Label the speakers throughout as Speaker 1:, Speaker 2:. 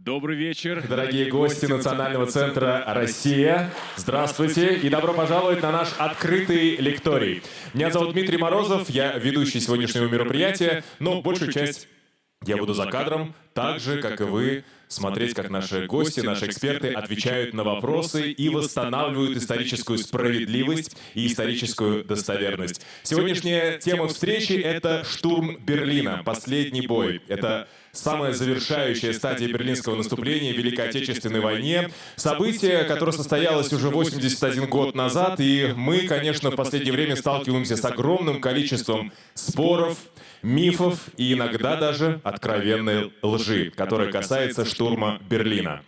Speaker 1: Добрый вечер,
Speaker 2: дорогие гости Национального центра «Россия». Здравствуйте и добро пожаловать на наш открытый лекторий. Меня зовут Дмитрий Морозов, я ведущий сегодняшнего мероприятия, но большую часть я буду за кадром, так же, как и вы, смотреть, как наши гости, наши эксперты отвечают на вопросы и восстанавливают историческую справедливость и историческую достоверность. Сегодняшняя тема встречи — это штурм Берлина, последний бой. Это самая завершающая стадия берлинского наступления в Великой Отечественной войне. Событие, которое состоялось уже 81 год назад, и мы, конечно, в последнее время сталкиваемся с огромным количеством споров, мифов и иногда даже откровенной лжи, которая касается штурма Берлина.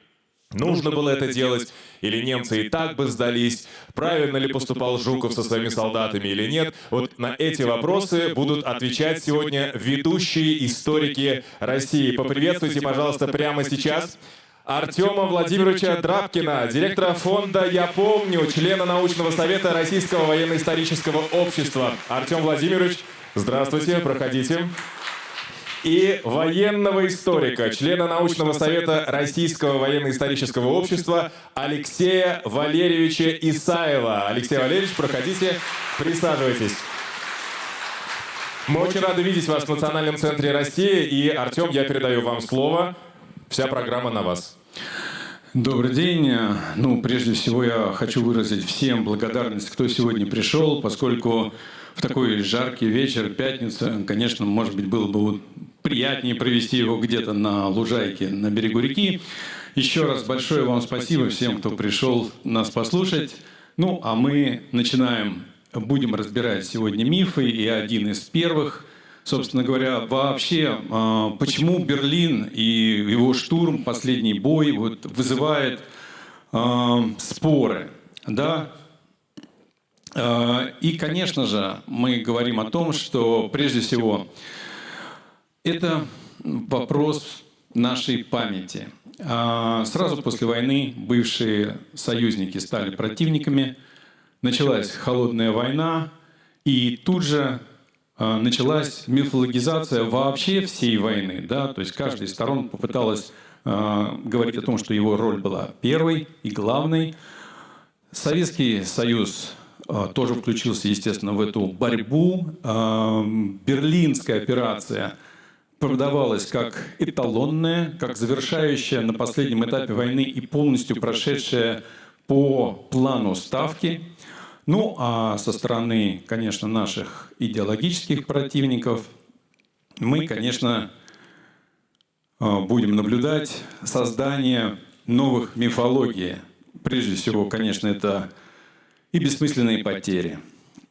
Speaker 2: Нужно было это делать, или немцы и так бы сдались, правильно ли поступал Жуков со своими солдатами или нет. Вот на эти вопросы будут отвечать сегодня ведущие историки России. Поприветствуйте, пожалуйста, прямо сейчас Артема Владимировича Драбкина, директора фонда «Я помню», члена научного совета Российского военно-исторического общества. Артем Владимирович, здравствуйте, проходите. И военного историка, члена научного совета Российского военно-исторического общества Алексея Валерьевича Исаева. Алексей Валерьевич, проходите, присаживайтесь. Мы очень рады видеть вас в Национальном центре России. И, Артем, я передаю вам слово. Вся программа на вас.
Speaker 3: Добрый день. Прежде всего, я хочу выразить всем благодарность, кто сегодня пришел, поскольку в такой жаркий вечер, пятница, конечно, может быть, было бы приятнее провести его где-то на лужайке на берегу реки. Еще раз большое вам спасибо всем, кто пришел нас послушать. А мы начинаем, будем разбирать сегодня мифы, и один из первых, собственно говоря, вообще, почему Берлин и его штурм, последний бой, вызывает споры, да? И, конечно же, мы говорим о том, что, прежде всего, это вопрос нашей памяти. Сразу после войны бывшие союзники стали противниками, началась холодная война, и тут же началась мифологизация вообще всей войны. Да? То есть каждая из сторон попыталась говорить о том, что его роль была первой и главной. Советский Союз тоже включился, естественно, в эту борьбу. Берлинская операция продавалась как эталонная, как завершающая на последнем этапе войны и полностью прошедшая по плану ставки. А со стороны, конечно, наших идеологических противников мы, конечно, будем наблюдать создание новых мифологий. Прежде всего, конечно, это и бессмысленные потери,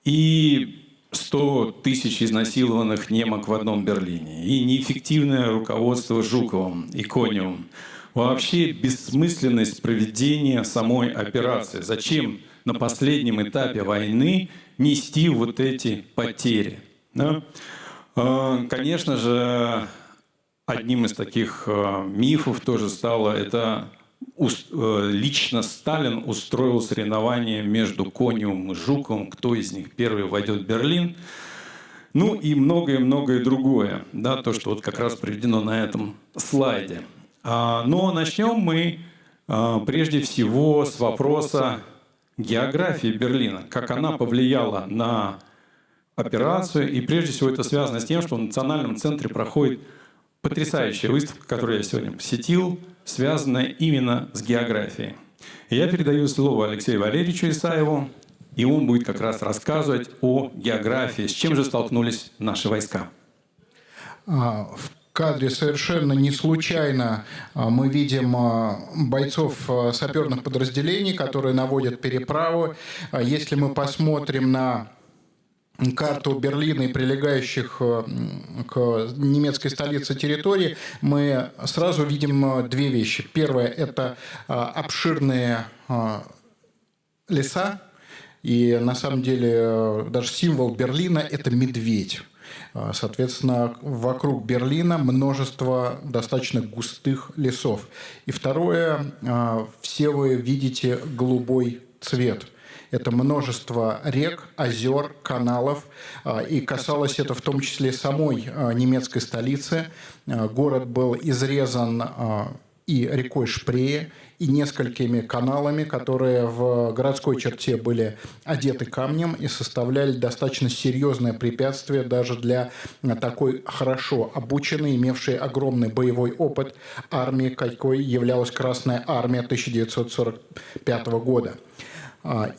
Speaker 3: и 100 тысяч изнасилованных немок в одном Берлине, и неэффективное руководство Жуковым и Коневым. Вообще бессмысленность проведения самой операции. Зачем на последнем этапе войны нести вот эти потери? Да? Конечно же, одним из таких мифов тоже стало это... Лично Сталин устроил соревнование между Коневым и Жуковым, кто из них первый войдет в Берлин. И многое-многое другое. Да, то, что как раз приведено на этом слайде. Но начнем мы прежде всего с вопроса географии Берлина. Как она повлияла на операцию. И прежде всего это связано с тем, что в Национальном центре проходит потрясающая выставка, которую я сегодня посетил, связанная именно с географией. И я передаю слово Алексею Валерьевичу Исаеву, и он будет как раз рассказывать о географии, с чем же столкнулись наши войска.
Speaker 4: В кадре совершенно не случайно мы видим бойцов саперных подразделений, которые наводят переправы. Если мы посмотрим на карту Берлина и прилегающих к немецкой столице территорий, мы сразу видим две вещи. Первое – это обширные леса, и на самом деле даже символ Берлина – это медведь. Соответственно, вокруг Берлина множество достаточно густых лесов. И второе – все вы видите голубой цвет. Это множество рек, озер, каналов. И касалось это в том числе самой немецкой столицы. Город был изрезан и рекой Шпрее, и несколькими каналами, которые в городской черте были одеты камнем и составляли достаточно серьезное препятствие даже для такой хорошо обученной, имевшей огромный боевой опыт армии, какой являлась Красная Армия 1945 года.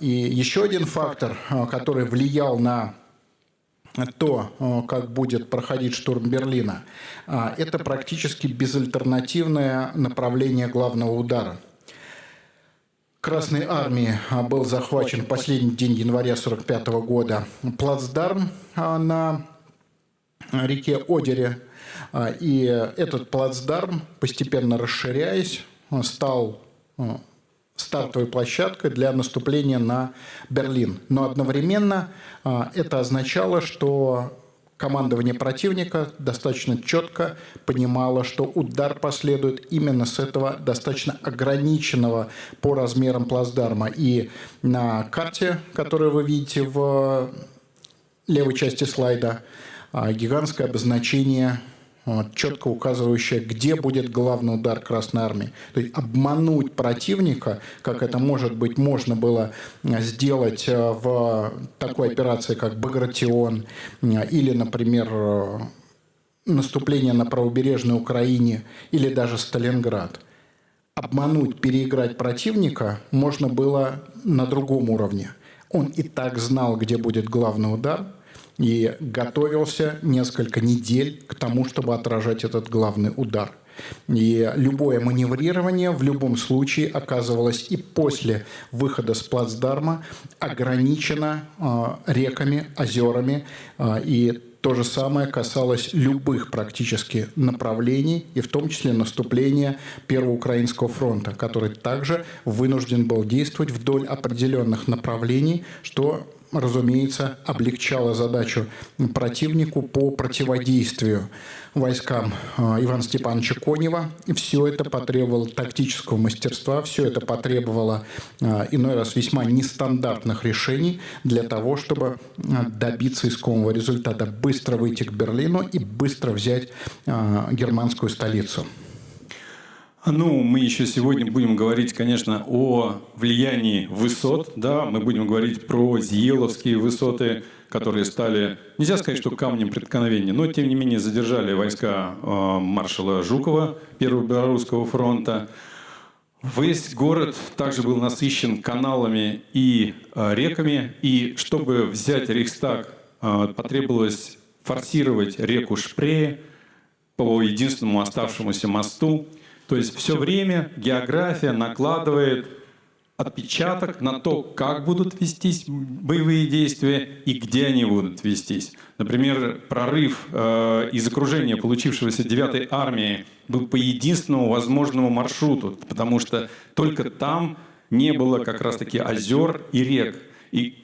Speaker 4: И еще один фактор, который влиял на то, как будет проходить штурм Берлина, это практически безальтернативное направление главного удара. Красной армии был захвачен в последний день января 1945 года плацдарм на реке Одере. И этот плацдарм, постепенно расширяясь, стал стартовой площадкой для наступления на Берлин. Но одновременно это означало, что командование противника достаточно четко понимало, что удар последует именно с этого достаточно ограниченного по размерам плацдарма. И на карте, которую вы видите в левой части слайда, гигантское обозначение, четко указывающее, где будет главный удар Красной Армии. То есть обмануть противника, как это, может быть, можно было сделать в такой операции, как Багратион, или, например, наступление на правобережной Украине, или даже Сталинград. Обмануть, переиграть противника можно было на другом уровне. Он и так знал, где будет главный удар, и готовился несколько недель к тому, чтобы отражать этот главный удар. И любое маневрирование в любом случае оказывалось и после выхода с плацдарма ограничено реками, озерами. И то же самое касалось любых практически направлений, и в том числе наступления Первого Украинского фронта, который также вынужден был действовать вдоль определенных направлений, что, разумеется, облегчало задачу противнику по противодействию войскам Ивана Степановича Конева. И все это потребовало тактического мастерства, все это потребовало иной раз весьма нестандартных решений для того, чтобы добиться искомого результата, быстро выйти к Берлину и быстро взять германскую столицу.
Speaker 3: Ну, мы еще сегодня будем говорить, конечно, о влиянии высот. Да, мы будем говорить про Зиеловские высоты, которые стали, нельзя сказать, что камнем преткновения, но, тем не менее, задержали войска маршала Жукова, Первого Белорусского фронта. Весь город также был насыщен каналами и реками. И чтобы взять Рейхстаг, потребовалось форсировать реку Шпрее по единственному оставшемуся мосту. То есть все время география накладывает отпечаток на то, как будут вестись боевые действия и где они будут вестись. Например, прорыв из окружения получившегося 9-й армии был по единственному возможному маршруту, потому что только там не было как раз-таки озер и рек. И,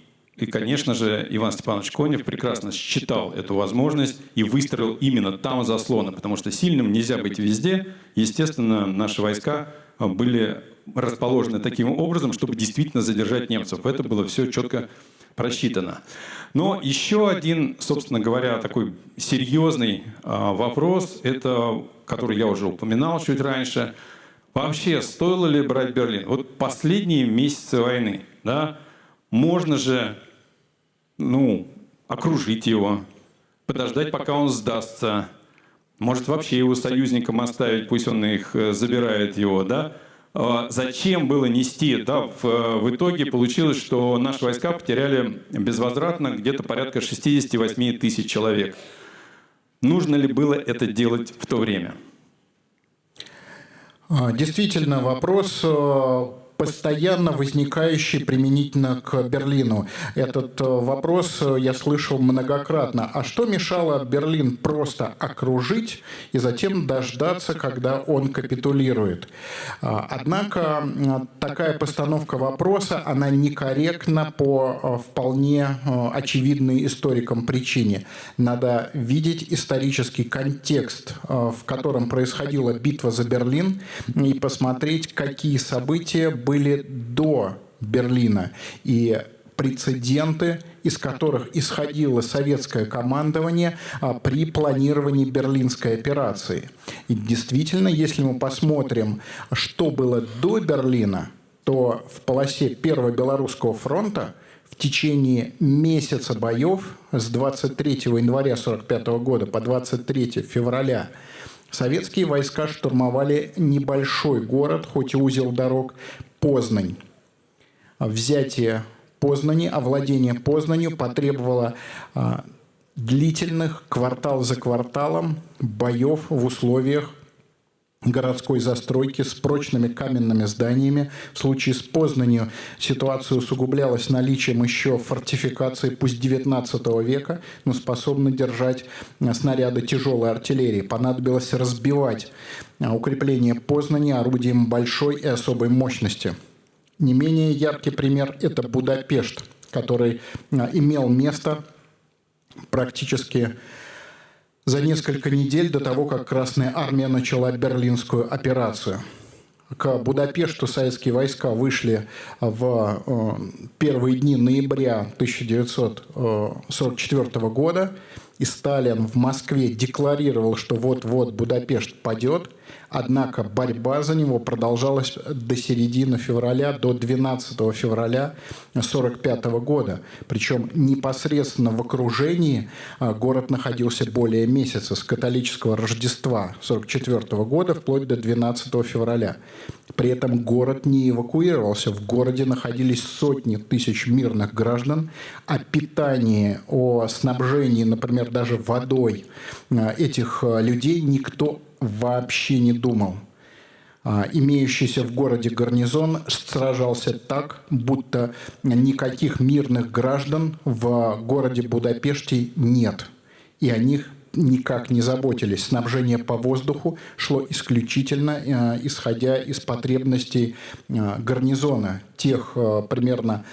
Speaker 3: конечно же, Иван Степанович Конев прекрасно считал эту возможность и выстроил именно там заслоны, потому что сильным нельзя быть везде. Естественно, наши войска были расположены таким образом, чтобы действительно задержать немцев. Это было все четко просчитано. Но еще один, собственно говоря, такой серьезный вопрос, это, который я уже упоминал чуть раньше. Вообще, стоило ли брать Берлин? Вот последние месяцы войны, да, можно же, окружить его, подождать, пока он сдастся. Может, вообще его союзникам оставить, пусть он их забирает его, да? Зачем было нести? Да, в итоге получилось, что наши войска потеряли безвозвратно где-то порядка 68 тысяч человек. Нужно ли было это делать в то время?
Speaker 4: Действительно, вопрос постоянно возникающий применительно к Берлину. Этот вопрос я слышал многократно. А что мешало Берлин просто окружить и затем дождаться, когда он капитулирует? Однако такая постановка вопроса, она некорректна по вполне очевидной историкам причине. Надо видеть исторический контекст, в котором происходила битва за Берлин, и посмотреть, какие события были до Берлина. И прецеденты, из которых исходило советское командование при планировании Берлинской операции. И действительно, если мы посмотрим, что было до Берлина, то в полосе Первого Белорусского фронта в течение месяца боев с 23 января 1945 года по 23 февраля советские войска штурмовали небольшой город, хоть и узел дорог, Познань. Взятие Познани, овладение Познанью потребовало длительных квартал за кварталом боев в условиях городской застройки с прочными каменными зданиями. В случае с Познанью ситуация усугублялась наличием еще фортификаций, пусть 19 века, но способны держать снаряды тяжелой артиллерии. Понадобилось разбивать укрепление Познани орудием большой и особой мощности. Не менее яркий пример – это Будапешт, который имел место практически за несколько недель до того, как Красная Армия начала Берлинскую операцию. К Будапешту советские войска вышли в первые дни ноября 1944 года, и Сталин в Москве декларировал, что вот-вот Будапешт падет, однако борьба за него продолжалась до середины февраля, до 12 февраля 1945 года. Причем непосредственно в окружении город находился более месяца, с католического Рождества 1944 года вплоть до 12 февраля. При этом город не эвакуировался. В городе находились сотни тысяч мирных граждан. О питании, о снабжении, например, даже водой этих людей никто вообще не думал. Имеющийся в городе гарнизон сражался так, будто никаких мирных граждан в городе Будапеште нет. И о них никак не заботились. Снабжение по воздуху шло исключительно исходя из потребностей гарнизона, тех примерно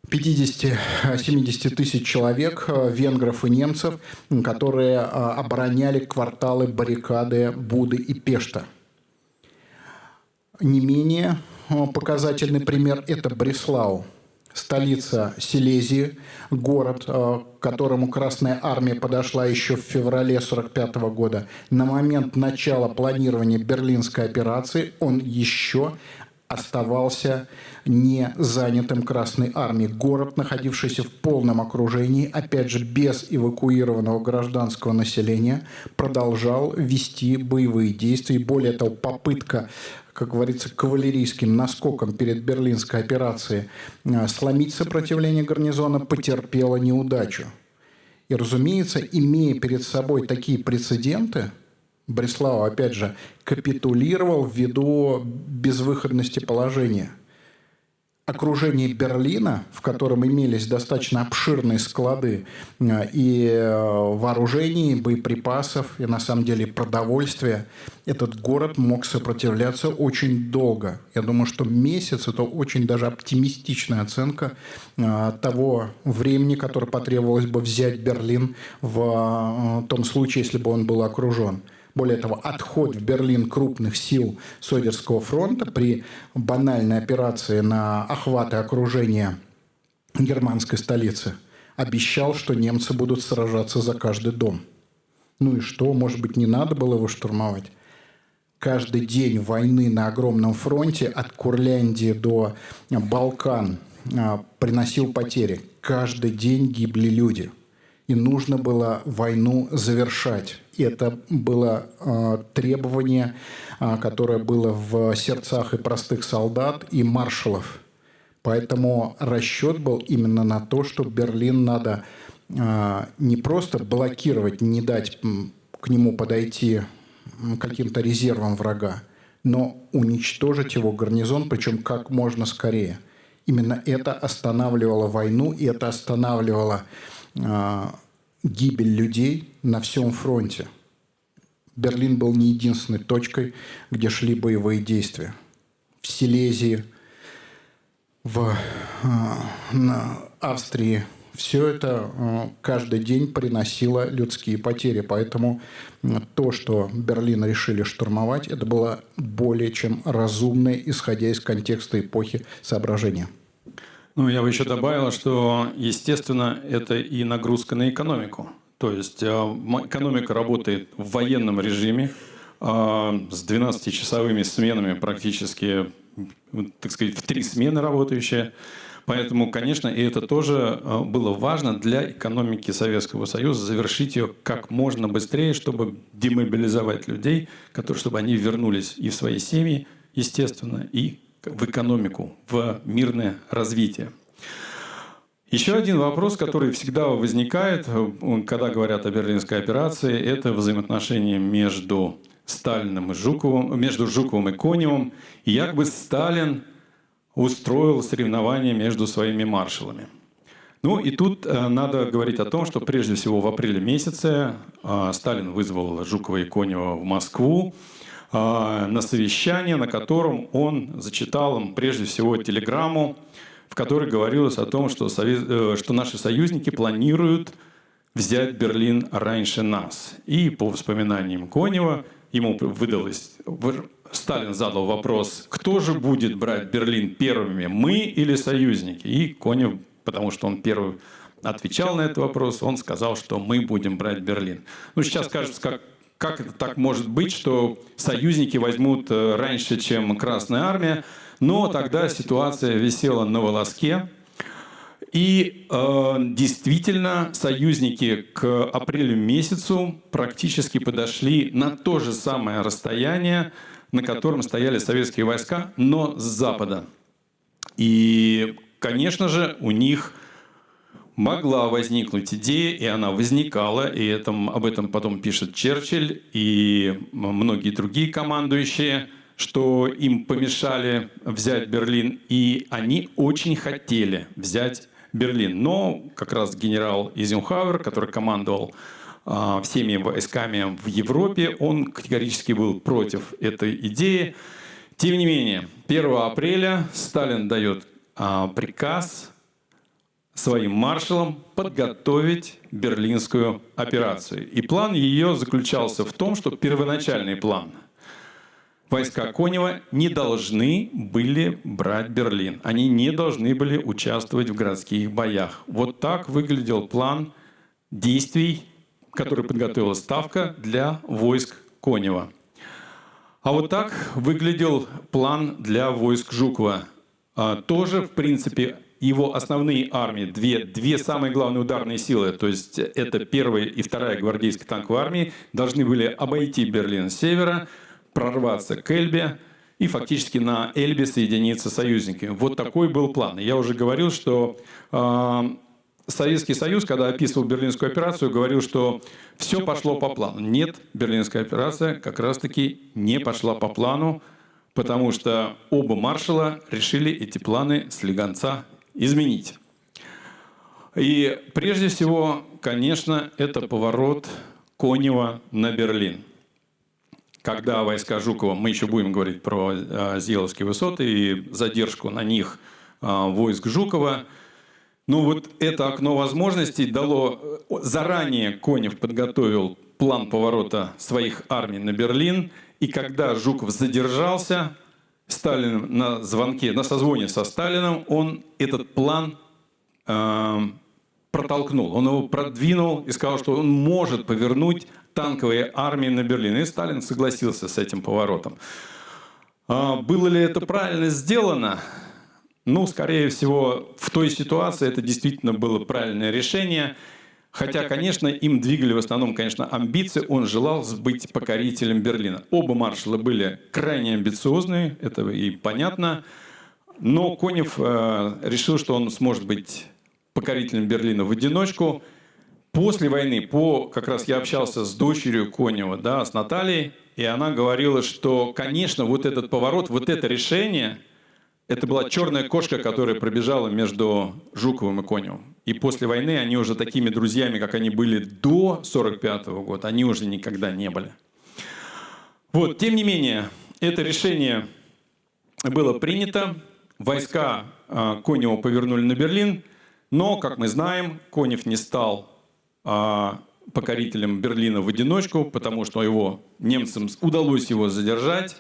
Speaker 4: 50-70 тысяч человек, венгров и немцев, которые обороняли кварталы, баррикады Буды и Пешта. Не менее показательный пример – это Бреслау, столица Силезии, город, к которому Красная Армия подошла еще в феврале 1945 года. На момент начала планирования Берлинской операции он еще оставался не занятым Красной Армией. Город, находившийся в полном окружении, опять же, без эвакуированного гражданского населения, продолжал вести боевые действия. И более того, попытка, как говорится, кавалерийским наскоком перед Берлинской операцией сломить сопротивление гарнизона потерпела неудачу. И, разумеется, имея перед собой такие прецеденты, Бреслау, опять же, капитулировал ввиду безвыходности положения. Окружение Берлина, в котором имелись достаточно обширные склады и вооружений, и боеприпасов, и на самом деле продовольствия, этот город мог сопротивляться очень долго. Я думаю, что месяц – это очень даже оптимистичная оценка того времени, которое потребовалось бы взять Берлин в том случае, если бы он был окружен. Более того, отход в Берлин крупных сил Содерского фронта при банальной операции на охват и окружение германской столицы обещал, что немцы будут сражаться за каждый дом. Ну и что? Может быть, не надо было его штурмовать? Каждый день войны на огромном фронте от Курляндии до Балкан приносил потери. Каждый день гибли люди. И нужно было войну завершать. И это было требование, которое было в сердцах и простых солдат, и маршалов. Поэтому расчет был именно на то, что Берлин надо не просто блокировать, не дать к нему подойти каким-то резервом врага, но уничтожить его гарнизон, причем как можно скорее. Именно это останавливало войну, и это останавливало гибель людей на всем фронте. Берлин был не единственной точкой, где шли боевые действия. В Силезии, в Австрии все это каждый день приносило людские потери. Поэтому то, что Берлин решили штурмовать, это было более чем разумное, исходя из контекста эпохи, соображение.
Speaker 3: Ну, я бы еще добавил, что, естественно, это и нагрузка на экономику. То есть экономика работает в военном режиме, с 12-часовыми сменами практически, так сказать, в 3 смены работающая. Поэтому, конечно, и это тоже было важно для экономики Советского Союза, завершить ее как можно быстрее, чтобы демобилизовать людей, чтобы они вернулись и в свои семьи, естественно, и в экономику, в мирное развитие. Еще один вопрос, который всегда возникает, когда говорят о Берлинской операции, это взаимоотношения между Сталиным и Жуковым, между Жуковым и Коневым. И якобы Сталин устроил соревнования между своими маршалами. Ну и тут надо говорить о том, что прежде всего в апреле месяце Сталин вызвал Жукова и Конева в Москву на совещание, на котором он зачитал им прежде всего телеграмму, в которой говорилось о том, что наши союзники планируют взять Берлин раньше нас. И по воспоминаниям Конева ему выдалось... Сталин задал вопрос, кто же будет брать Берлин первыми, мы или союзники? И Конев, потому что он первый отвечал на этот вопрос, он сказал, что мы будем брать Берлин. Ну, сейчас кажется, как это так может быть, что союзники возьмут раньше, чем Красная Армия, но тогда ситуация висела на волоске. И действительно, союзники к апрелю месяцу практически подошли на то же самое расстояние, на котором стояли советские войска, но с запада. И, конечно же, у них могла возникнуть идея, и она возникала, и об этом потом пишет Черчилль и многие другие командующие, что им помешали взять Берлин, и они очень хотели взять Берлин. Но как раз генерал Эйзенхауэр, который командовал всеми войсками в Европе, он категорически был против этой идеи. Тем не менее, 1 апреля Сталин дает приказ своим маршалам подготовить Берлинскую операцию. И план ее заключался в том, что первоначальный план — войска Конева не должны были брать Берлин. Они не должны были участвовать в городских боях. Вот так выглядел план действий, который подготовила Ставка для войск Конева. А вот так выглядел план для войск Жукова. Тоже, в принципе, его основные армии, две самые главные ударные силы, то есть это 1-я и 2-я гвардейская танковые армии, должны были обойти Берлин с севера, прорваться к Эльбе и фактически на Эльбе соединиться с союзниками. Вот такой был план. Я уже говорил, что Советский Союз, когда описывал Берлинскую операцию, говорил, что все пошло по плану. Нет, Берлинская операция как раз-таки не пошла по плану, потому что оба маршала решили эти планы слегонца изменить. И прежде всего, конечно, это поворот Конева на Берлин. Когда войска Жукова, мы еще будем говорить про Зиеловские высоты и задержку на них войск Жукова, ну вот это окно возможностей дало... Заранее Конев подготовил план поворота своих армий на Берлин, и когда Жуков задержался, Сталин на созвоне со Сталином, он этот план протолкнул, он его продвинул и сказал, что он может повернуть танковые армии на Берлин. И Сталин согласился с этим поворотом. Было ли это правильно сделано? Ну, скорее всего, в той ситуации это действительно было правильное решение. Хотя, конечно, им двигали в основном, конечно, амбиции. Он желал быть покорителем Берлина. Оба маршала были крайне амбициозные, это и понятно. Но Конев решил, что он сможет быть покорителем Берлина в одиночку. После войны, как раз я общался с дочерью Конева, да, с Натальей, и она говорила, что, конечно, вот этот поворот, вот это решение... Это была черная кошка, которая пробежала между Жуковым и Коневым. И после войны они уже такими друзьями, как они были до 1945 года, они уже никогда не были. Вот, тем не менее, это решение было принято. Войска Конева повернули на Берлин. Но, как мы знаем, Конев не стал покорителем Берлина в одиночку, потому что немцам удалось его задержать.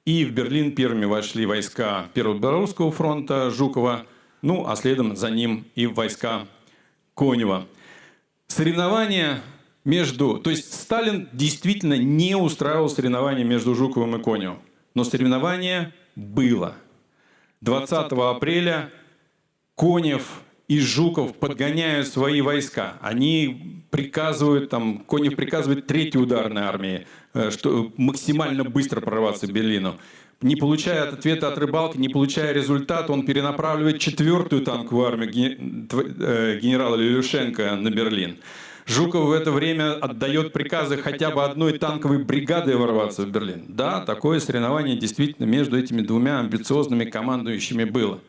Speaker 3: И в Берлин первыми вошли войска Первого Белорусского фронта Жукова. ну а следом за ним и войска Конева. Соревнования между... То есть Сталин действительно не устраивал соревнования между Жуковым и Коневым. Но соревнование было. 20 апреля Конев и Жуков подгоняют свои войска. Они приказывают, Конев приказывает 3-й ударной армии, что максимально быстро прорваться к Берлину. Не получая ответа от Рыбалки, не получая результата, он перенаправливает 4-ю танковую армию генерала Лелюшенко на Берлин. Жуков в это время отдает приказы хотя бы одной танковой бригады ворваться в Берлин. Да, такое соревнование действительно между этими двумя амбициозными командующими было.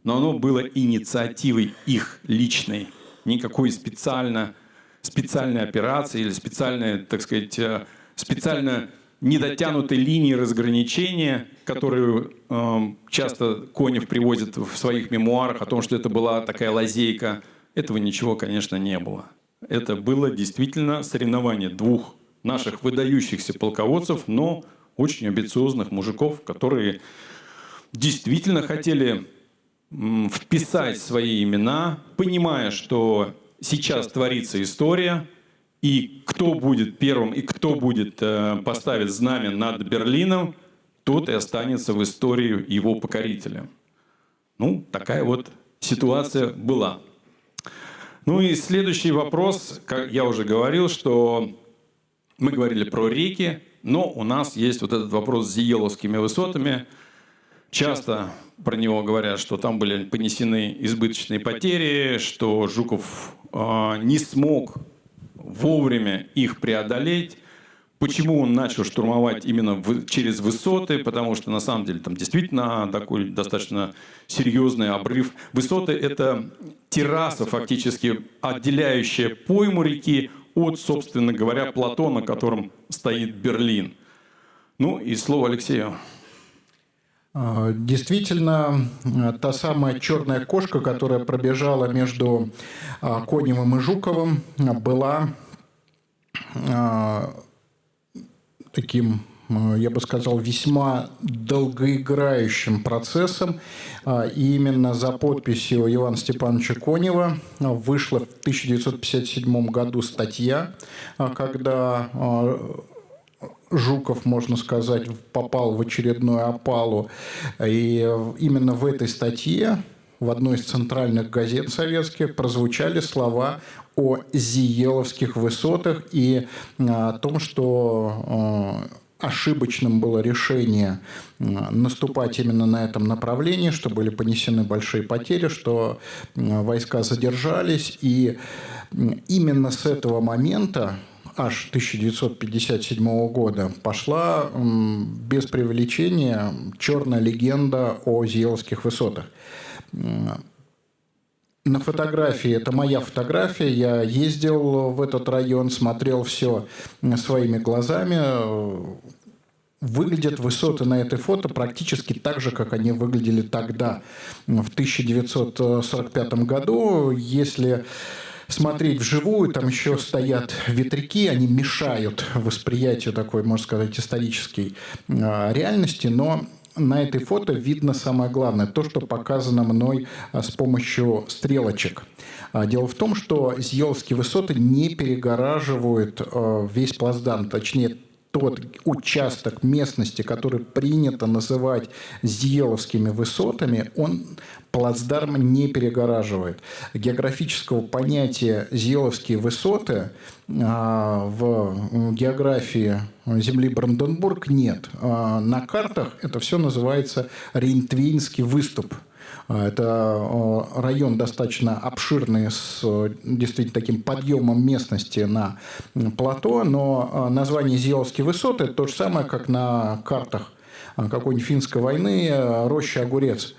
Speaker 3: Но оно было инициативой их личной. Никакой специальной операции или специальной, так сказать, специально недотянутой линии разграничения, которую часто Конев приводит в своих мемуарах о том, что это была такая лазейка. Этого ничего, конечно, не было. Это было действительно соревнование двух наших выдающихся полководцев, но очень амбициозных мужиков, которые действительно хотели вписать свои имена, понимая, что сейчас творится история, и кто будет первым, и кто будет поставить знамя над Берлином, тот и останется в истории его покорителя. Ну, такая вот ситуация была. Ну и следующий вопрос, как я уже говорил, что мы говорили про реки, но у нас есть вот этот вопрос с Зиеловскими высотами. Часто про него говорят, что там были понесены избыточные потери, что Жуков не смог вовремя их преодолеть. Почему он начал штурмовать именно через высоты? Потому что на самом деле там действительно такой достаточно серьезный обрыв. Высоты – это терраса, фактически отделяющая пойму реки от, собственно говоря, плато, на котором стоит Берлин. Ну и слово Алексею.
Speaker 4: Действительно, та самая черная кошка, которая пробежала между Коневым и Жуковым, была таким, я бы сказал, весьма долгоиграющим процессом. И именно за подписью Ивана Степановича Конева вышла в 1957 году статья, когда Жуков, можно сказать, попал в очередную опалу. И именно в этой статье, в одной из центральных газет советских, прозвучали слова о Зиеловских высотах и о том, что ошибочным было решение наступать именно на этом направлении, что были понесены большие потери, что войска задержались. И именно с этого момента, аж 1957 года, пошла без преувеличения черная легенда о Зиеловских высотах. На фотографии, это моя фотография, я ездил в этот район, смотрел все своими глазами. Выглядят высоты на этой фото практически так же, как они выглядели тогда, в 1945 году. Если смотреть вживую, там еще стоят ветряки, они мешают восприятию такой, можно сказать, исторической реальности, но на этой фото видно самое главное, то, что показано мной с помощью стрелочек. Дело в том, что Зиеловские высоты не перегораживают весь плацдарм, точнее, тот участок местности, который принято называть Зиеловскими высотами, он плацдарм не перегораживает. Географического понятия «Зиеловские высоты» в географии земли Бранденбург нет. На картах это все называется Рейнтвейнский выступ. Это район достаточно обширный, с действительно таким подъемом местности на плато, но название Зиеловские высоты – это то же самое, как на картах какой-нибудь финской войны «Роща-огурец».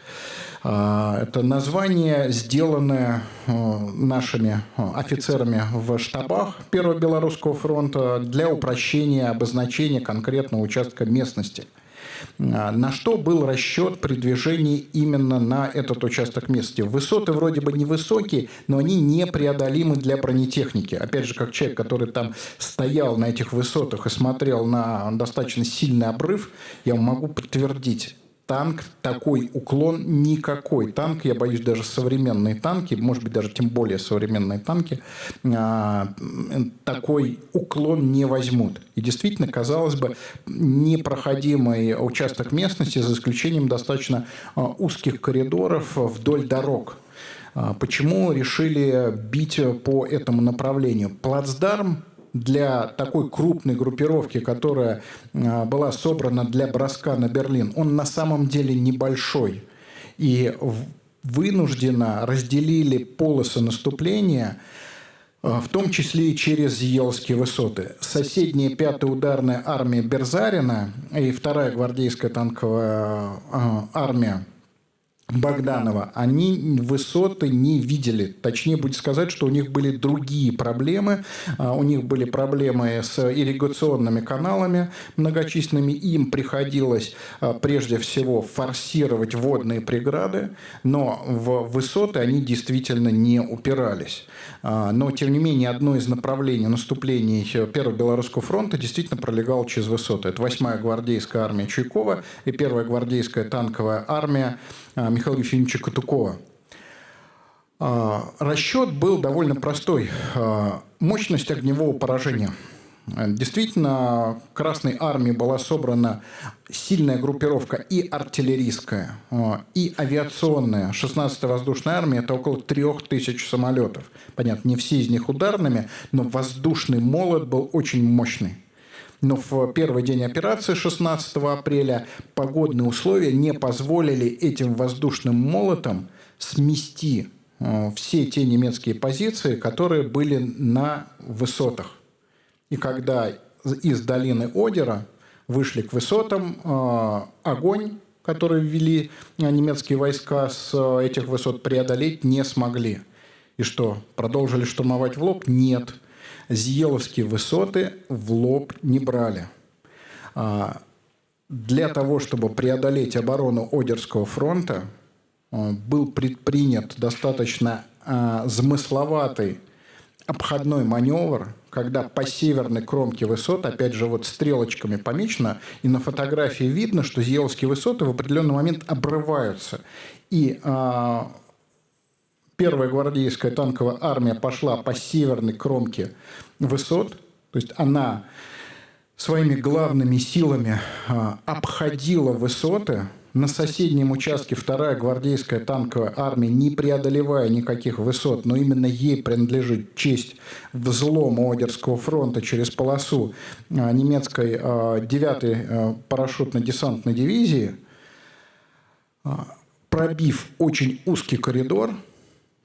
Speaker 4: Это название, сделанное нашими офицерами в штабах Первого Белорусского фронта для упрощения обозначения конкретного участка местности. На что был расчет при движении именно на этот участок местности. Высоты вроде бы невысокие, но они непреодолимы для бронетехники. Опять же, как человек, который там стоял на этих высотах и смотрел на достаточно сильный обрыв, я могу подтвердить. танк, такой уклон никакой. Танк, я боюсь, даже современные танки, может быть, даже тем более современные танки, такой уклон не возьмут. И действительно, казалось бы, непроходимый участок местности, за исключением достаточно узких коридоров вдоль дорог. Почему решили бить по этому направлению? Плацдарм для такой крупной группировки, которая была собрана для броска на Берлин, он на самом деле небольшой. И вынужденно разделили полосы наступления, в том числе и через Зиеловские высоты. Соседняя 5-я ударная армия Берзарина и 2-я гвардейская танковая армия Богданова, они высоты не видели. Точнее будет сказать, что у них были другие проблемы. У них были проблемы с ирригационными каналами многочисленными. Им приходилось прежде всего форсировать водные преграды, но в высоты они действительно не упирались. Но, тем не менее, одно из направлений наступлений Первого Белорусского фронта действительно пролегало через высоты. Это 8-я гвардейская армия Чуйкова и 1-я гвардейская танковая армия Михаила Ефимовича Катукова. Расчет был довольно простой. Мощность огневого поражения. Действительно, в Красной армии была собрана сильная группировка и артиллерийская, и авиационная. 16-я воздушная армия – это около 3000 самолетов. Понятно, не все из них ударными, но воздушный молот был очень мощный. Но в первый день операции, 16 апреля, погодные условия не позволили этим воздушным молотом смести все те немецкие позиции, которые были на высотах. И когда из долины Одера вышли к высотам, огонь, который ввели немецкие войска с этих высот, преодолеть не смогли. И что, продолжили штурмовать в лоб? Нет. Зиеловские высоты в лоб не брали. Для того, чтобы преодолеть оборону Одерского фронта, был предпринят достаточно замысловатый обходной маневр, когда по северной кромке высот, опять же, вот стрелочками помечено, и на фотографии видно, что Зиеловские высоты в определенный момент обрываются. И 1-я гвардейская танковая армия пошла по северной кромке высот, то есть она своими главными силами обходила высоты. На соседнем участке 2-я гвардейская танковая армия, не преодолевая никаких высот, но именно ей принадлежит честь взлома Одерского фронта через полосу немецкой 9-й парашютно-десантной дивизии, пробив очень узкий коридор,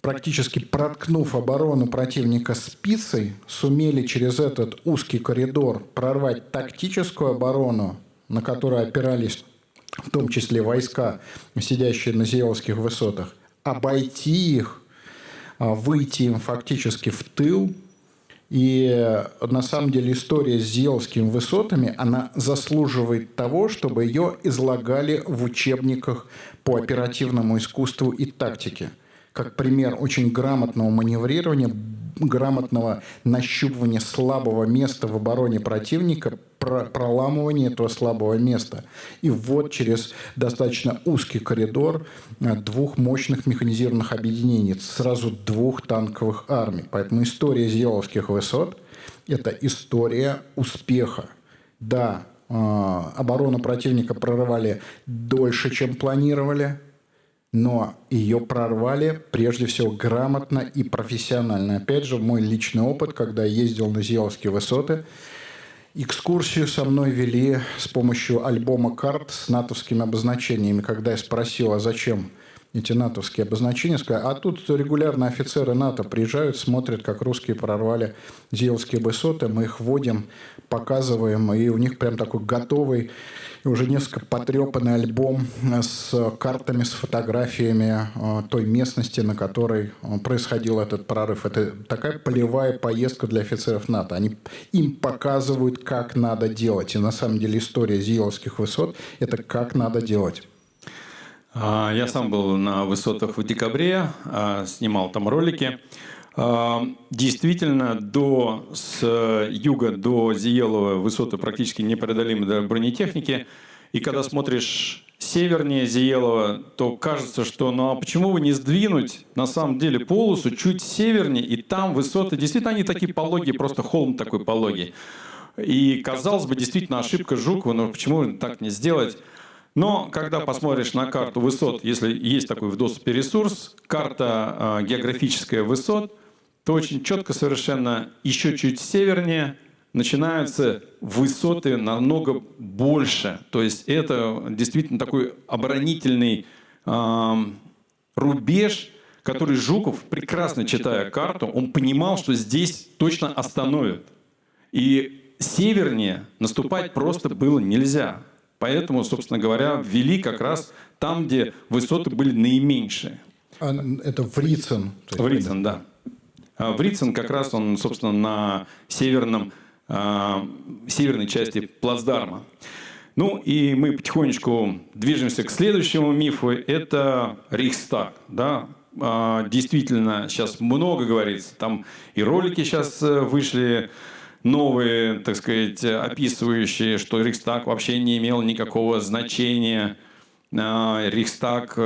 Speaker 4: практически проткнув оборону противника спицей, сумели через этот узкий коридор прорвать тактическую оборону, на которую опирались в том числе войска, сидящие на Зиеловских высотах, обойти их, выйти им фактически в тыл. И на самом деле история с Зиеловскими высотами, она заслуживает того, чтобы ее излагали в учебниках по оперативному искусству и тактике. Как пример очень грамотного маневрирования, грамотного нащупывания слабого места в обороне противника, проламывания этого слабого места. И вот через достаточно узкий коридор 2 мощных механизированных объединений, сразу 2 танковых армий. Поэтому история Зиеловских высот – это история успеха. Да, оборону противника прорывали дольше, чем планировали, но ее прорвали прежде всего грамотно и профессионально. Опять же, мой личный опыт, когда я ездил на Зиеловские высоты, экскурсию со мной вели с помощью альбома карт с натовскими обозначениями. Когда я спросил, а зачем эти натовские обозначения, сказали, а тут регулярно офицеры НАТО приезжают, смотрят, как русские прорвали Зиеловские высоты, мы их вводим, показываем, и у них прям такой готовый, уже несколько потрепанный альбом с картами, с фотографиями той местности, на которой происходил этот прорыв. Это такая полевая поездка для офицеров НАТО. Они им показывают, как надо делать. И на самом деле история Зиеловских высот – это как надо делать.
Speaker 3: Я сам был на высотах в декабре, снимал там ролики. Действительно, с юга до Зиелова высоты практически непреодолимы для бронетехники. И когда смотришь с севернее Зиелова, то кажется, что ну а почему бы не сдвинуть на самом деле полосу чуть севернее, и там высоты, действительно они такие пологие, просто холм такой пологий. И казалось бы, действительно ошибка Жукова, но почему так не сделать? Но когда посмотришь на карту высот, если есть такой в доступе ресурс, карта географическая высот, то очень четко совершенно еще чуть севернее начинаются высоты намного больше. То есть это действительно такой оборонительный рубеж, который Жуков, прекрасно читая карту, он понимал, что здесь точно остановят. И севернее наступать просто было нельзя. Поэтому, собственно говоря, ввели как раз там, где высоты были наименьшие.
Speaker 4: Это Врицен.
Speaker 3: Врицен, да. Врицен как раз он, собственно, на северной части плацдарма. Ну и мы потихонечку движемся к следующему мифу. Это Рейхстаг. Да? Действительно, сейчас много говорится. Там и ролики сейчас вышли новые, так сказать, описывающие, что Рейхстаг вообще не имел никакого значения. Рейхстаг,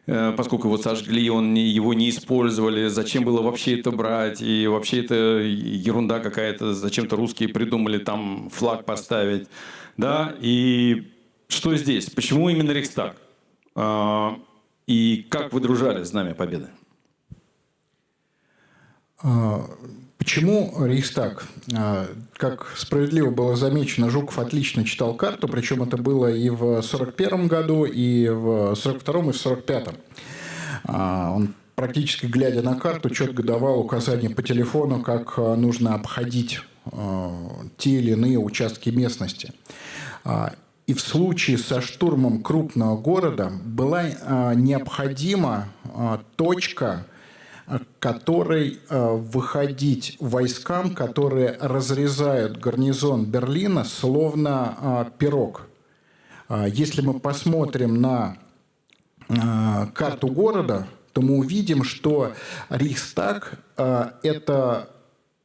Speaker 3: поскольку его сожгли, его не использовали, зачем было вообще это брать, и вообще это ерунда какая-то, зачем-то русские придумали там флаг поставить. Да? И что здесь? Почему именно Рейхстаг? И как выдружали Знамя Победы?
Speaker 4: Почему Рейхстаг? Как справедливо было замечено, Жуков отлично читал карту, причем это было и в 1941 году, и в 1942, и в 1945. Он, практически глядя на карту, четко давал указания по телефону, как нужно обходить те или иные участки местности. И в случае со штурмом крупного города была необходима точка, которой выходить войскам, которые разрезают гарнизон Берлина словно пирог. Если мы посмотрим на карту города, то мы увидим, что Рейхстаг – это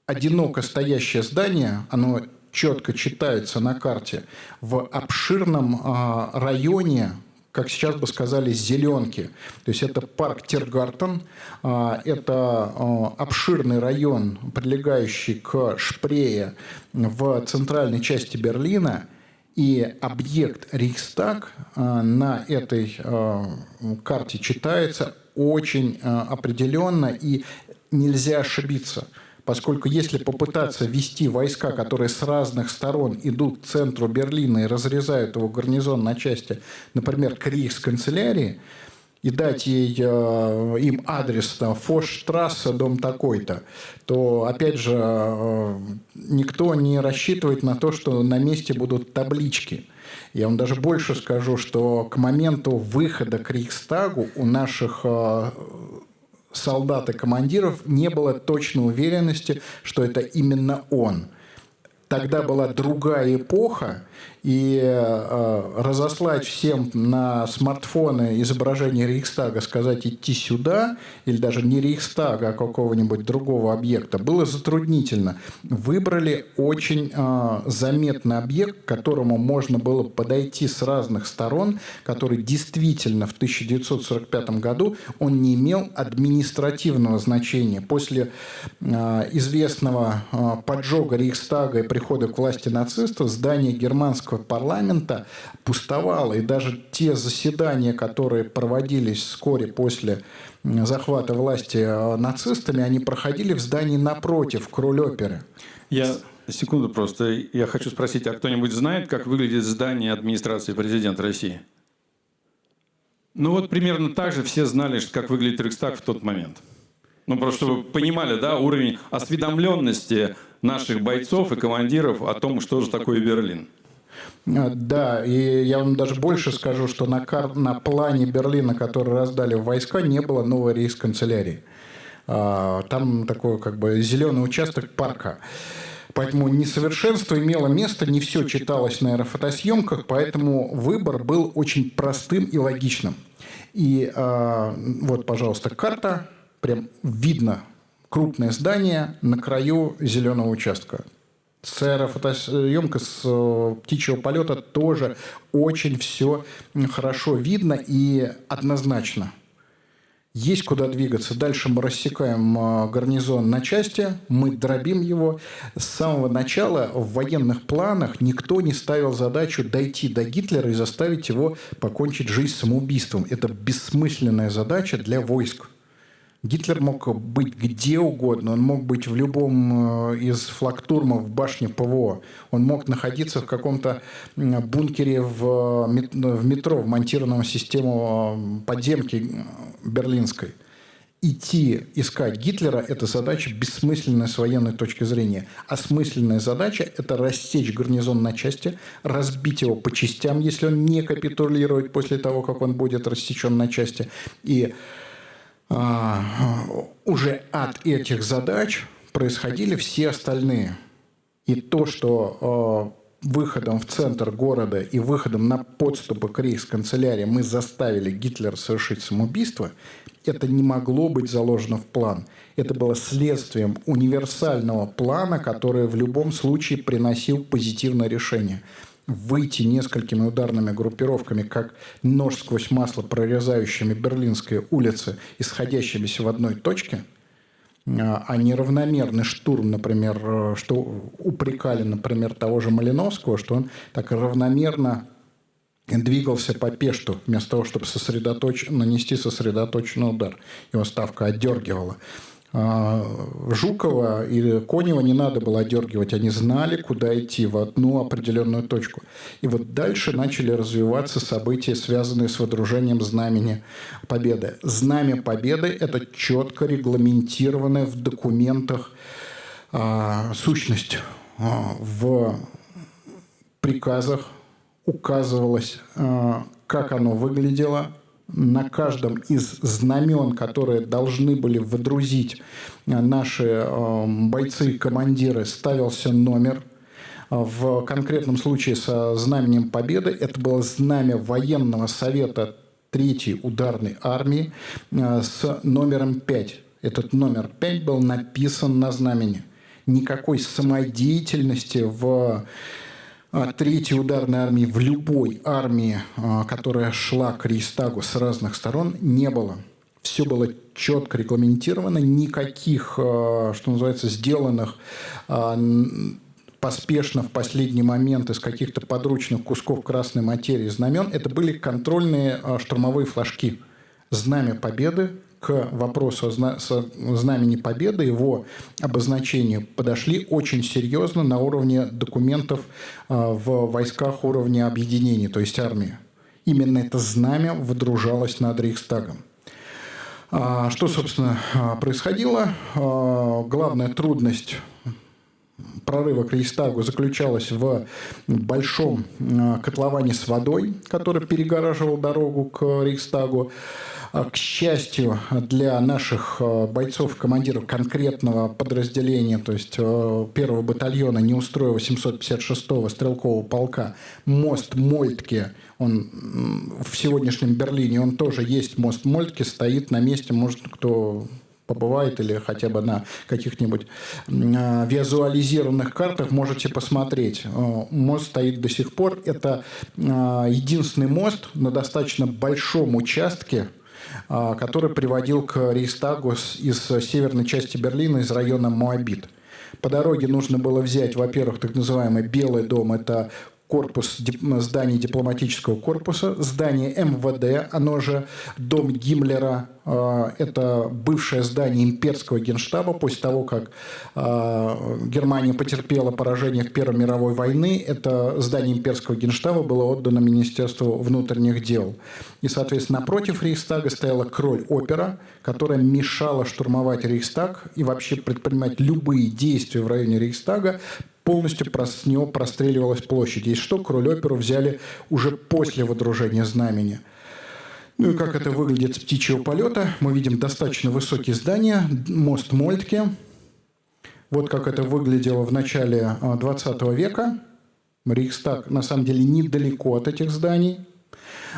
Speaker 4: одиноко стоящее здание, оно четко читается на карте, в обширном районе, как сейчас бы сказали, зеленки. То есть это парк Тиргартен, это обширный район, прилегающий к Шпрее в центральной части Берлина. И объект Рейхстаг на этой карте читается очень определенно, и нельзя ошибиться. Поскольку если попытаться ввести войска, которые с разных сторон идут к центру Берлина и разрезают его гарнизон на части, например, к рейхсканцелярии, и дать им адрес Фосштрассе, дом такой-то, то, опять же, никто не рассчитывает на то, что на месте будут таблички. Я вам даже больше скажу, что к моменту выхода к Рейхстагу у наших солдат и командиров не было точной уверенности, что это именно он. Тогда была другая эпоха, и разослать всем на смартфоны изображение Рейхстага, сказать идти сюда, или даже не Рейхстага, а какого-нибудь другого объекта, было затруднительно. Выбрали очень заметный объект, к которому можно было подойти с разных сторон, который действительно в 1945 году он не имел административного значения. После известного поджога Рейхстага и прихода к власти нацистов здание германского парламента пустовало, и даже те заседания, которые проводились вскоре после захвата власти нацистами, они проходили в здании напротив Кроль-оперы.
Speaker 3: Секунду просто. Я хочу спросить, а кто-нибудь знает, как выглядит здание администрации президента России? Ну вот примерно так же все знали, как выглядит Рейхстаг в тот момент. Ну просто чтобы вы понимали, да, уровень осведомленности наших бойцов и командиров о том, что же такое Берлин.
Speaker 4: Да, и я вам даже больше скажу, что на плане Берлина, который раздали в войска, не было новой рейхсканцелярии. Там такой как бы зеленый участок парка. Поэтому несовершенство имело место, не все читалось на аэрофотосъемках, поэтому выбор был очень простым и логичным. И вот, пожалуйста, карта, прям видно крупное здание на краю зеленого участка. с аэрофотосъемка с птичьего полета тоже очень все хорошо видно и однозначно. Есть куда двигаться. Дальше мы рассекаем гарнизон на части, мы дробим его. С самого начала в военных планах никто не ставил задачу дойти до Гитлера и заставить его покончить жизнь самоубийством. Это бессмысленная задача для войск. Гитлер мог быть где угодно, он мог быть в любом из флактурмов в башне ПВО. Он мог находиться в каком-то бункере в метро, вмонтированном в систему подземки берлинской. Идти искать Гитлера – это задача бессмысленная с военной точки зрения. Осмысленная задача – это рассечь гарнизон на части, разбить его по частям, если он не капитулирует после того, как он будет рассечен на части. И уже от этих задач происходили все остальные. И то, что выходом в центр города и выходом на подступы к рейхсканцелярии мы заставили Гитлера совершить самоубийство, это не могло быть заложено в план. Это было следствием универсального плана, который в любом случае приносил позитивное решение. Выйти несколькими ударными группировками, как нож сквозь масло, прорезающими Берлинские улицы, исходящимися в одной точке, а не равномерный штурм, например, что упрекали, например, того же Малиновского, что он так равномерно двигался по Пешту, вместо того, чтобы нанести сосредоточенный удар. Его ставка отдергивала. Жукова и Конева не надо было отдергивать. Они знали, куда идти, в одну определенную точку. И вот дальше начали развиваться события, связанные с водружением знамени Победы. Знамя Победы – это четко регламентированная в документах сущность. В приказах указывалось, как оно выглядело. На каждом из знамен, которые должны были водрузить наши бойцы и командиры, ставился номер. В конкретном случае со знаменем Победы это было знамя военного совета 3-й ударной армии с номером 5. Этот номер 5 был написан на знамени. Никакой самодеятельности в 3-й ударной армии, в любой армии, которая шла к Рейхстагу с разных сторон, не было. Все было четко регламентировано, никаких, что называется, сделанных поспешно в последний момент из каких-то подручных кусков красной материи знамен. Это были контрольные штурмовые флажки. Знамя Победы. К вопросу о знамени Победы, его обозначению подошли очень серьезно на уровне документов в войсках уровня объединений, то есть армии. Именно это знамя водружалось над Рейхстагом. Что, собственно, происходило? Главная трудность прорыва к Рейхстагу заключалась в большом котловане с водой, который перегораживал дорогу к Рейхстагу. К счастью для наших бойцов, командиров конкретного подразделения, то есть 1-го батальона Неустроева 756-го стрелкового полка, мост Мольтке, он в сегодняшнем Берлине, он тоже есть мост Мольтке, стоит на месте, может, кто побывает или хотя бы на каких-нибудь визуализированных картах можете посмотреть. Мост стоит до сих пор. Это единственный мост на достаточно большом участке, который приводил к Рейхстагу из северной части Берлина, из района Моабит. По дороге нужно было взять, во-первых, так называемый Белый дом, это корпус зданий дипломатического корпуса, здание МВД, оно же дом Гиммлера, это бывшее здание имперского генштаба после того, как Германия потерпела поражение в Первой мировой войне, это здание имперского генштаба было отдано Министерству внутренних дел. И, соответственно, напротив Рейхстага стояла Кроль-опера, которая мешала штурмовать Рейхстаг и вообще предпринимать любые действия в районе Рейхстага. Полностью с него простреливалась площадь. Если что, Кроль-оперу взяли уже после водружения знамени. Ну и как это выглядит с птичьего полета? Мы видим достаточно высокие здания, мост Мольтке. Вот как это выглядело в начале 20 века. Рейхстаг, на самом деле, недалеко от этих зданий.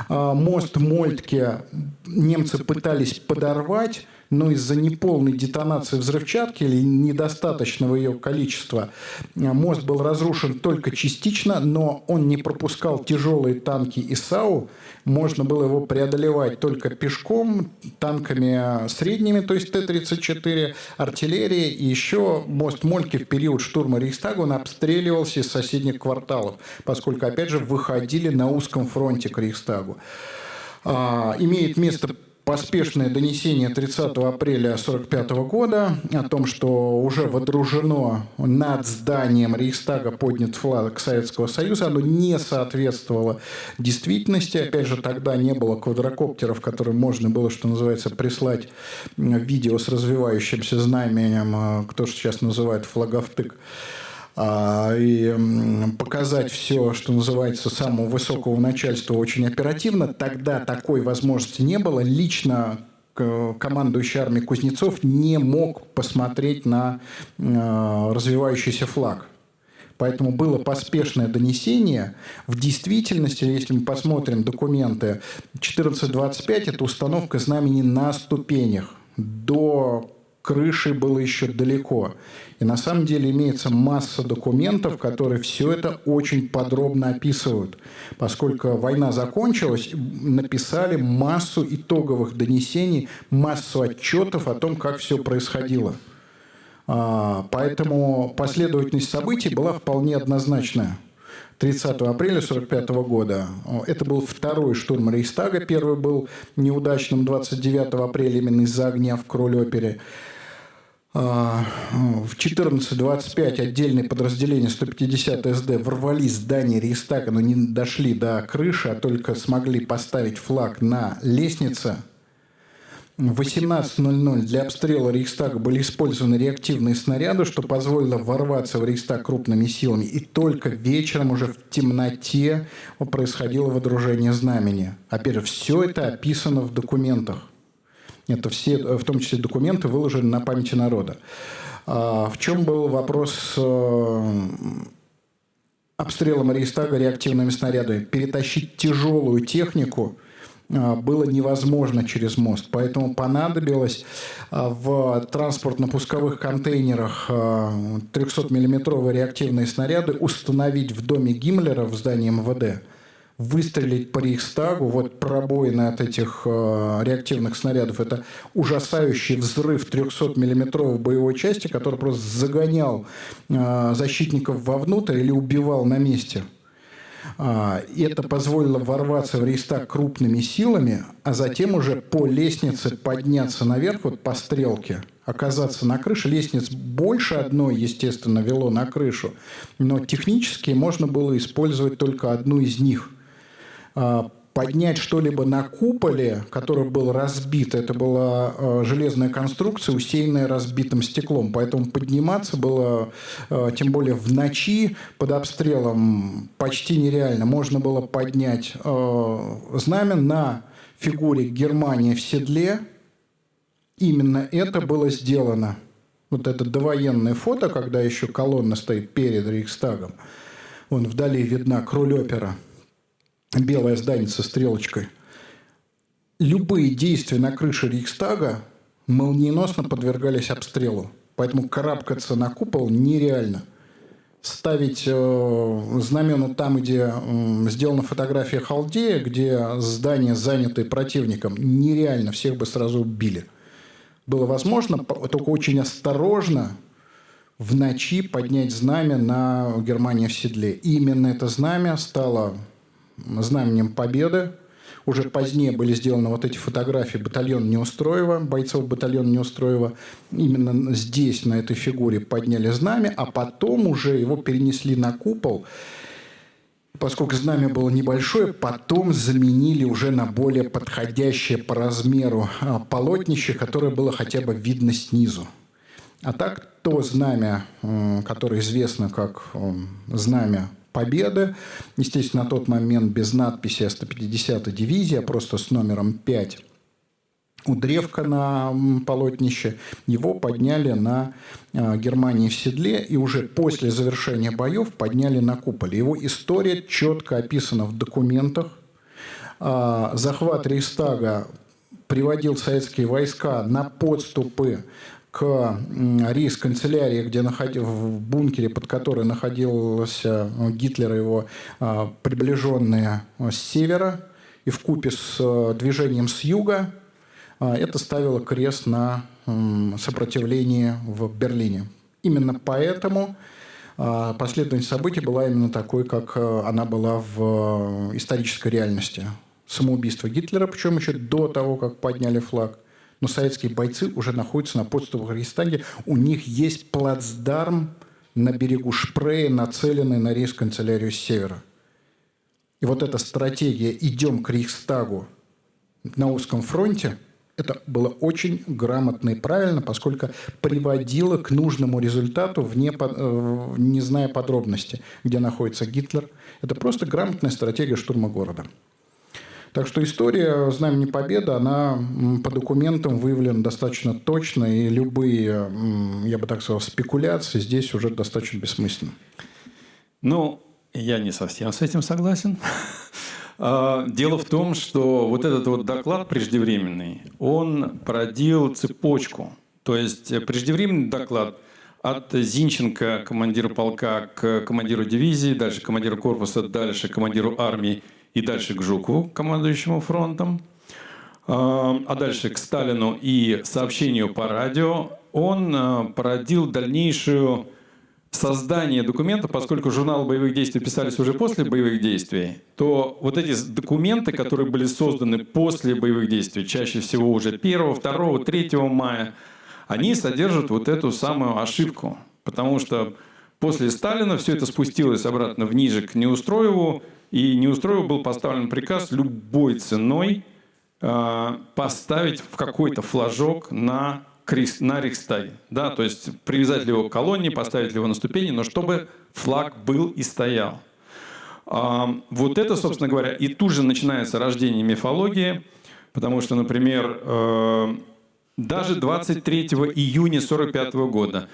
Speaker 4: Мост Мольтке немцы пытались подорвать, но из-за неполной детонации взрывчатки или недостаточного ее количества мост был разрушен только частично, но он не пропускал тяжелые танки ИСАУ. Можно было его преодолевать только пешком, танками средними, то есть Т-34, артиллерией. И еще мост Мольки в период штурма Рейхстага он обстреливался из соседних кварталов, поскольку, опять же, выходили на узком фронте к Рейхстагу. Имеет место поспешное донесение 30 апреля 1945 года о том, что уже водружено над зданием Рейхстага поднят флаг Советского Союза. Оно не соответствовало действительности. Опять же, тогда не было квадрокоптеров, которые можно было, что называется, прислать видео с развивающимся знаменем, кто же сейчас называет флаговтык, и показать все, что называется, самого высокого начальства очень оперативно. Тогда такой возможности не было. Лично командующий армией Кузнецов не мог посмотреть на развивающийся флаг. Поэтому было поспешное донесение. В действительности, если мы посмотрим документы, 1425 – это установка знамени на ступенях. До крыши было еще далеко. И на самом деле имеется масса документов, которые все это очень подробно описывают. Поскольку война закончилась, написали массу итоговых донесений, массу отчетов о том, как все происходило. Поэтому последовательность событий была вполне однозначная. 30 апреля 1945 года. Это был второй штурм Рейхстага. Первый был неудачным 29 апреля именно из-за огня в Кроль-опере. В 14:25 отдельные подразделения 150 СД ворвались в здание Рейхстага, но не дошли до крыши, а только смогли поставить флаг на лестнице. В 18:00 для обстрела Рейхстага были использованы реактивные снаряды, что позволило ворваться в Рейхстаг крупными силами. И только вечером уже в темноте происходило водружение знамени. Опять же, все это описано в документах. Это все, в том числе документы, выложены на памяти народа. В чем был вопрос с обстрелом Рейхстага реактивными снарядами? Перетащить тяжелую технику было невозможно через мост. Поэтому понадобилось в транспортно-пусковых контейнерах 300-миллиметровые реактивные снаряды установить в доме Гиммлера в здании МВД, выстрелить по Рейхстагу. Вот пробоины от этих реактивных снарядов – это ужасающий взрыв 300-миллиметровой боевой части, который просто загонял защитников вовнутрь или убивал на месте. И это позволило ворваться в Рейхстаг крупными силами, а затем уже по лестнице подняться наверх, вот по стрелке, оказаться на крыше. Лестниц больше одной, естественно, вело на крышу, но технически можно было использовать только одну из них. Поднять что-либо на куполе, который был разбит, это была железная конструкция, усеянная разбитым стеклом. Поэтому подниматься было, тем более в ночи под обстрелом, почти нереально. Можно было поднять знамя на фигуре Германия в седле. Именно это было сделано. Вот это довоенное фото, когда еще колонна стоит перед Рейхстагом. Вон вдали видна Кроль-опера. Белое здание со стрелочкой. Любые действия на крыше Рейхстага молниеносно подвергались обстрелу. Поэтому карабкаться на купол нереально. Ставить знамена там, где сделана фотография Халдея, где здание занято противником, нереально. Всех бы сразу убили. Было возможно, только очень осторожно в ночи поднять знамя на Германии в седле. И именно это знамя стало знаменем Победы. Уже позднее были сделаны вот эти фотографии батальона Неустроева, бойцов батальона Неустроева. Именно здесь, на этой фигуре, подняли знамя, а потом уже его перенесли на купол. Поскольку знамя было небольшое, потом заменили уже на более подходящее по размеру полотнище, которое было хотя бы видно снизу. А так, то знамя, которое известно как знамя Победы, естественно, на тот момент без надписи 150-я дивизия, просто с номером 5 у древка на полотнище, его подняли на Германии в седле и уже после завершения боев подняли на куполе. Его история четко описана в документах. Захват Рейхстага приводил советские войска на подступы к рейхсканцелярии, где в бункере, под которой находился Гитлер и его приближенные с севера, и вкупе с движением с юга, это ставило крест на сопротивлении в Берлине. Именно поэтому последовательность событий была именно такой, как она была в исторической реальности. Самоубийство Гитлера, причем еще до того, как подняли флаг. Но советские бойцы уже находятся на подступах к Рейхстагу. У них есть плацдарм на берегу Шпрее, нацеленный на рейхсканцелярию с севера. И вот эта стратегия «идем к Рейхстагу на узком фронте» это было очень грамотно и правильно, поскольку приводило к нужному результату, не зная подробности, где находится Гитлер. Это просто грамотная стратегия штурма города. Так что история Знамени Победы, она по документам выявлена достаточно точно, и любые, я бы так сказал, спекуляции здесь уже достаточно бессмысленны.
Speaker 3: Ну, я не совсем с этим согласен. Дело в том, что вот этот вот доклад преждевременный, он породил цепочку. То есть преждевременный доклад от Зинченко, командира полка, к командиру дивизии, дальше командиру корпуса, дальше командиру армии и дальше к Жукову, командующему фронтом, а дальше к Сталину и сообщению по радио, он породил дальнейшую создание документов, поскольку журналы боевых действий писались уже после боевых действий, то вот эти документы, которые были созданы после боевых действий, чаще всего уже 1, 2, 3 мая, они содержат вот эту самую ошибку. Потому что после Сталина все это спустилось обратно вниже к Неустроеву, и Неустроеву был поставлен приказ любой ценой поставить в какой-то флажок на Рейхстаге. Да, то есть привязать ли его к колонне, поставить ли его на ступени, но чтобы флаг был и стоял. Вот это, собственно говоря, и тут же начинается рождение мифологии, потому что, например, даже 23 июня 1945 года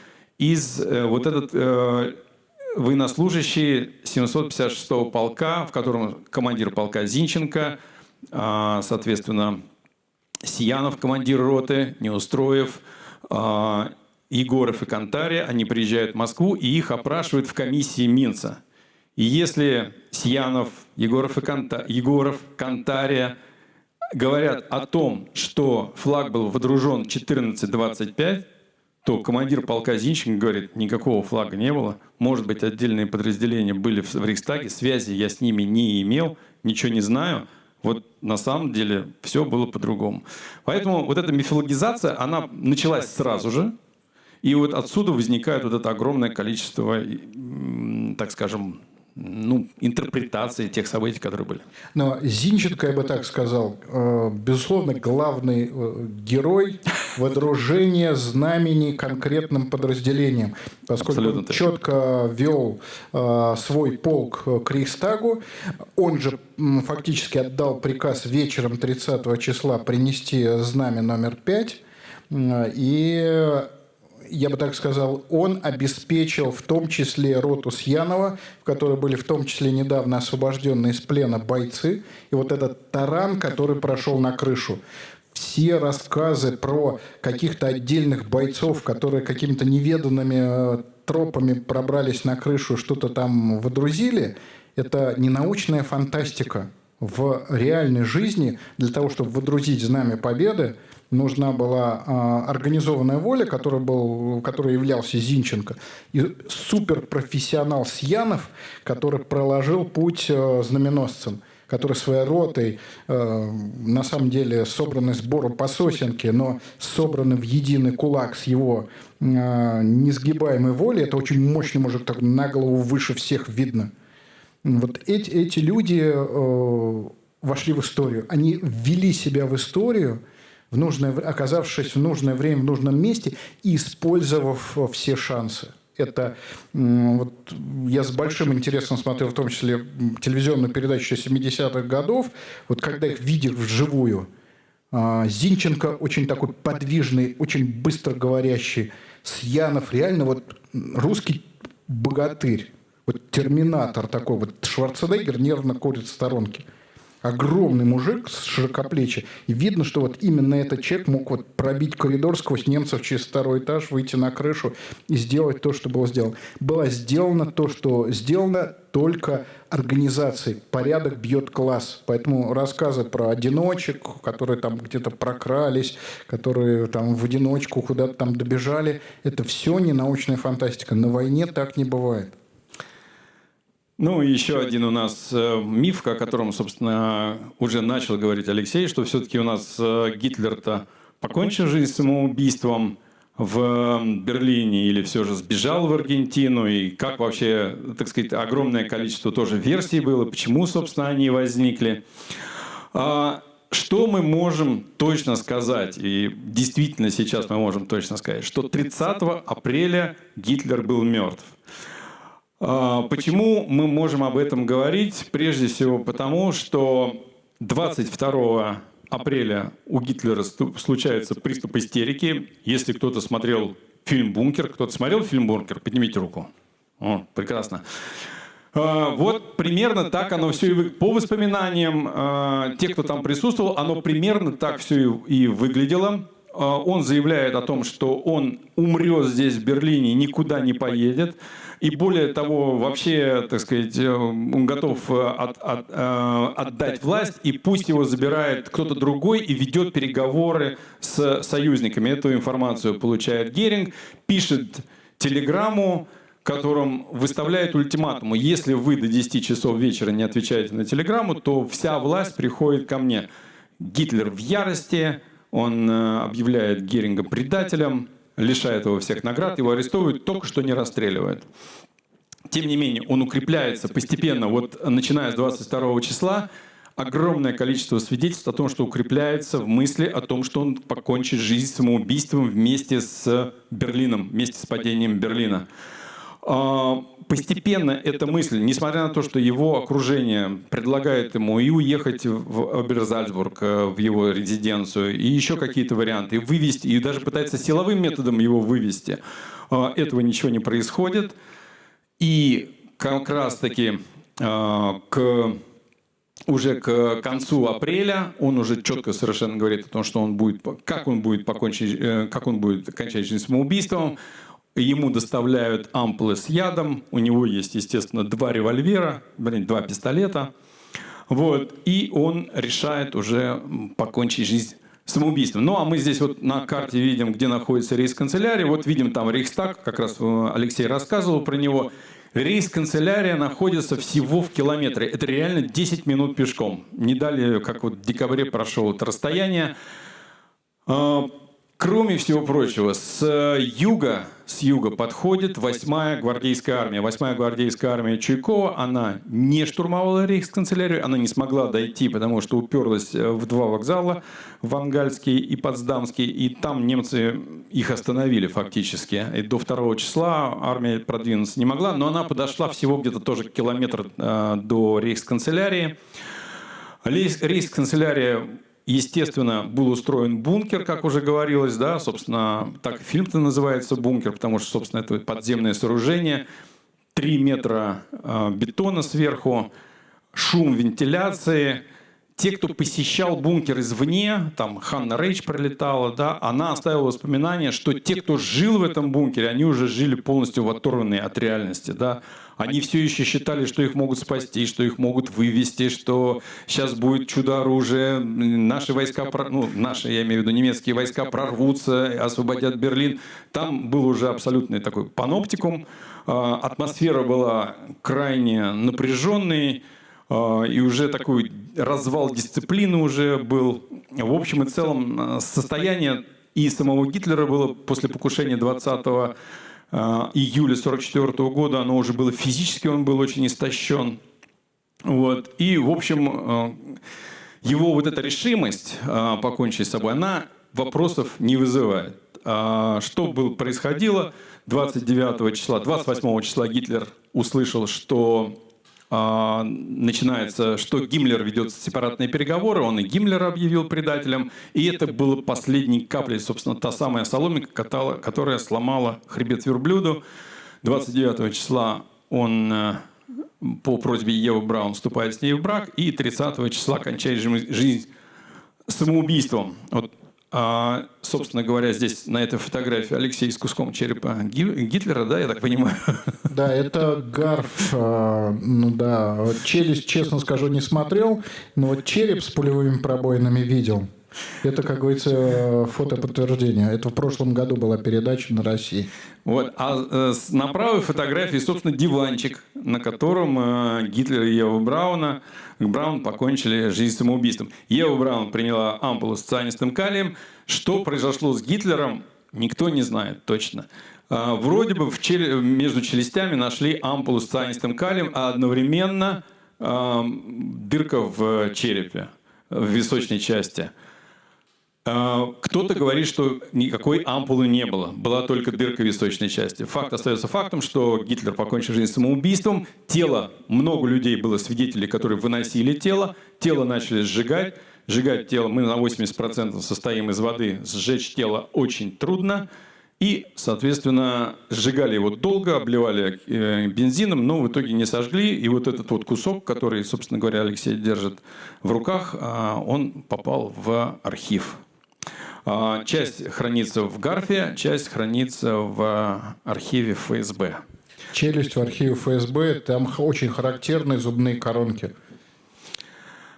Speaker 3: вот этот военнослужащий 756-го полка, в котором командир полка Зинченко, соответственно, Сиянов, командир роты, Неустроев, Егоров и Кантария, они приезжают в Москву и их опрашивают в комиссии Минца. И если Сиянов, Егоров, Кантария говорят о том, что флаг был водружен в 14:25, то командир полка Зинченко говорит, никакого флага не было. Может быть, отдельные подразделения были в Рейхстаге, связи я с ними не имел, ничего не знаю. Вот на самом деле все было по-другому. Поэтому вот эта мифологизация, она началась сразу же. И вот отсюда возникает вот это огромное количество, так скажем, интерпретаций тех событий, которые были.
Speaker 4: Но Зинченко, я бы так сказал, безусловно, главный герой водружения знамени конкретным подразделением, поскольку он четко вел свой полк к Рейхстагу. Он же фактически отдал приказ вечером 30 числа принести знамя номер 5. И я бы так сказал, он обеспечил в том числе роту Сиянова, в которой были в том числе недавно освобожденные из плена бойцы. И вот этот таран, который прошел на крышу. Все рассказы про каких-то отдельных бойцов, которые какими-то неведанными тропами пробрались на крышу, что-то там водрузили, это не научная фантастика. В реальной жизни для того, чтобы водрузить знамя Победы, нужна была организованная воля, которой являлся Зинченко, и суперпрофессионал Сиянов, который проложил путь знаменосцам, который своей ротой, на самом деле собранный сбором по сосенке, но собранный в единый кулак с его несгибаемой волей, это очень мощный мужик, так на голову выше всех видно. Вот эти люди вошли в историю. Они ввели себя в историю, оказавшись в нужное время, в нужном месте и использовав все шансы. Это вот, я с большим интересом смотрел, в том числе телевизионную передачу 70-х годов, вот когда их видел вживую. Зинченко очень такой подвижный, очень быстро говорящий. Сиянов реально вот русский богатырь. Вот терминатор такой, вот Шварценеггер нервно курит в сторонке. огромный мужик с широкоплечий. И видно, что вот именно этот человек мог вот пробить коридор сквозь немцев через второй этаж, выйти на крышу и сделать то, что было сделано. Было сделано то, что сделано только организацией. Порядок бьет класс. Поэтому рассказы про одиночек, которые там где-то прокрались, которые там в одиночку куда-то там добежали, это все не научная фантастика. На войне так не бывает.
Speaker 3: Ну, и еще один у нас миф, о котором, собственно, уже начал говорить Алексей, что все-таки у нас Гитлер-то покончил жизнь самоубийством в Берлине или все же сбежал в Аргентину, и как вообще, так сказать, огромное количество тоже версий было, почему, собственно, они возникли. Что мы можем точно сказать, и действительно сейчас мы можем точно сказать, что 30 апреля Гитлер был мертв. Почему мы можем об этом говорить? Прежде всего потому, что 22 апреля у Гитлера случается приступ истерики. Если кто-то смотрел фильм «Бункер», кто-то смотрел фильм «Бункер», поднимите руку. О, прекрасно. Вот примерно так оно все и по воспоминаниям тех, кто там присутствовал, оно примерно так все и выглядело. Он заявляет о том, что он умрет здесь, в Берлине, никуда не поедет. И более того, вообще, так сказать, он готов отдать власть, и пусть его забирает кто-то другой и ведет переговоры с союзниками. Эту информацию получает Геринг, пишет телеграмму, которым выставляет ультиматум. Если вы до 10 часов вечера не отвечаете на телеграмму, то вся власть приходит ко мне. Гитлер в ярости, он объявляет Геринга предателем, лишает его всех наград, его арестовывают, только что не расстреливают. Тем не менее, он укрепляется постепенно. Вот начиная с 22 числа, огромное количество свидетельств о том, что укрепляется в мысли о том, что он покончит жизнь самоубийством вместе с Берлином, вместе с падением Берлина. Постепенно эта мысль, несмотря на то, что его окружение предлагает ему и уехать в Оберзальцбург, в его резиденцию, и еще какие-то варианты, и вывести, и даже пытается силовым методом его вывести, этого ничего не происходит. И как раз-таки уже к концу апреля он уже четко совершенно говорит о том, что он будет, как он будет кончать жизнь самоубийством. Ему доставляют ампулы с ядом, у него есть, естественно, 2 револьвера, 2 пистолета. Вот, и он решает уже покончить жизнь самоубийством. Ну, а мы здесь вот на карте видим, где находится рейхсканцелярия. Вот видим там Рейхстаг, как раз Алексей рассказывал про него. Рейхсканцелярия находится всего в километре. Это реально 10 минут пешком. Не далее, как вот в декабре прошло это расстояние. Кроме всего прочего, с юга подходит 8-я гвардейская армия. 8-я гвардейская армия Чуйкова, она не штурмовала рейхсканцелярию, она не смогла дойти, потому что уперлась в 2 вокзала, Вангальский и Потсдамский, и там немцы их остановили фактически. И до 2 числа армия продвинуться не могла, но она подошла всего где-то тоже километр до рейхсканцелярии. Рейхсканцелярия... Естественно, был устроен бункер, как уже говорилось, да, собственно, так фильм-то называется «Бункер», потому что, собственно, это подземное сооружение, 3 метра бетона сверху, шум вентиляции. Те, кто посещал бункер извне, там Ханна Рейч пролетала, да, она оставила воспоминания, что те, кто жил в этом бункере, они уже жили полностью оторванные от реальности, да. Они все еще считали, что их могут спасти, что их могут вывести, что сейчас будет чудо-оружие, наши войска, наши, я имею в виду немецкие войска, прорвутся, освободят Берлин. Там был уже абсолютный такой паноптикум, атмосфера была крайне напряженной, и уже такой развал дисциплины уже был. В общем и целом состояние и самого Гитлера было после покушения 20 июля 1944 года, оно уже было физически, он был очень истощен. Вот. И, в общем, его вот эта решимость покончить с собой, она вопросов не вызывает. Что происходило 29 числа, 28 числа Гитлер услышал, что начинается, что Гиммлер ведет сепаратные переговоры, он и Гиммлера объявил предателем, и это было последней каплей, собственно, та самая соломинка, которая сломала хребет верблюду. 29 числа он по просьбе Евы Браун вступает с ней в брак и 30 числа кончает жизнь самоубийством. Вот, собственно говоря, здесь на этой фотографии Алексей с куском черепа Гитлера, да, я так понимаю?
Speaker 4: Да, это Гарф. Ну да, челюсть, честно скажу, не смотрел, но вот череп с пулевыми пробоинами видел. Это, как говорится, фотоподтверждение. Это в прошлом году была передача на России.
Speaker 3: Вот. На правой фотографии, собственно, диванчик, на котором Гитлер и Ева Браун покончили жизнь самоубийством. Ева Браун приняла ампулу с цианистым калием. Что произошло с Гитлером, никто не знает точно. Вроде бы между челюстями нашли ампулу с цианистым калием, а одновременно дырка в черепе, в височной части. Кто-то говорит, что никакой ампулы не было. Была только дырка в височной части. Факт остается фактом, что Гитлер покончил жизнь самоубийством. Тело, много людей было свидетелей, которые выносили тело. Тело начали сжигать. Сжигать тело, мы на 80% состоим из воды. Сжечь тело очень трудно. И, соответственно, сжигали его долго, обливали бензином, но в итоге не сожгли. И вот этот вот кусок, который, собственно говоря, Алексей держит в руках, он попал в архив. Часть хранится в Гарфе, часть хранится в архиве ФСБ.
Speaker 4: Челюсть в архиве ФСБ, там очень характерные зубные коронки.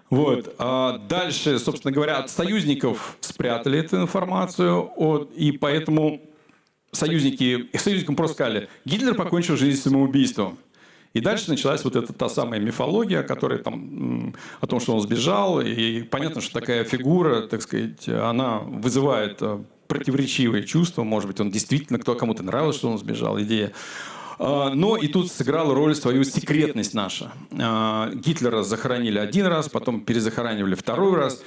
Speaker 3: Вот. Дальше, собственно говоря, от союзников спрятали эту информацию, и поэтому союзникам просто сказали: Гитлер покончил жизнь самоубийством. И дальше началась вот эта та самая мифология, которая там о том, что он сбежал. И понятно, что такая фигура, так сказать, она вызывает противоречивые чувства. Может быть, он действительно, кому-то нравилось, что он сбежал, идея. Но и тут сыграла роль свою секретность наша. Гитлера захоронили один раз, потом перезахоранивали второй раз.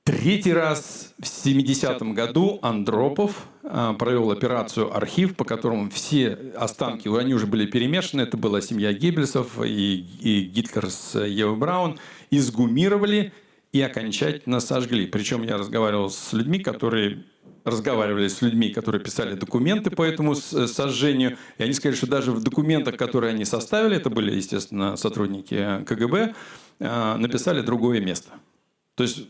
Speaker 3: Третий раз в 70-м году Андропов провел операцию «Архив», по которому все останки, они уже были перемешаны, это была семья Геббельсов и Гитлер с Евой Браун, изгумировали и окончательно сожгли. Причем я разговаривал с людьми, которые писали документы по этому сожжению. И они сказали, что даже в документах, которые они составили, это были, естественно, сотрудники КГБ, написали другое место. То есть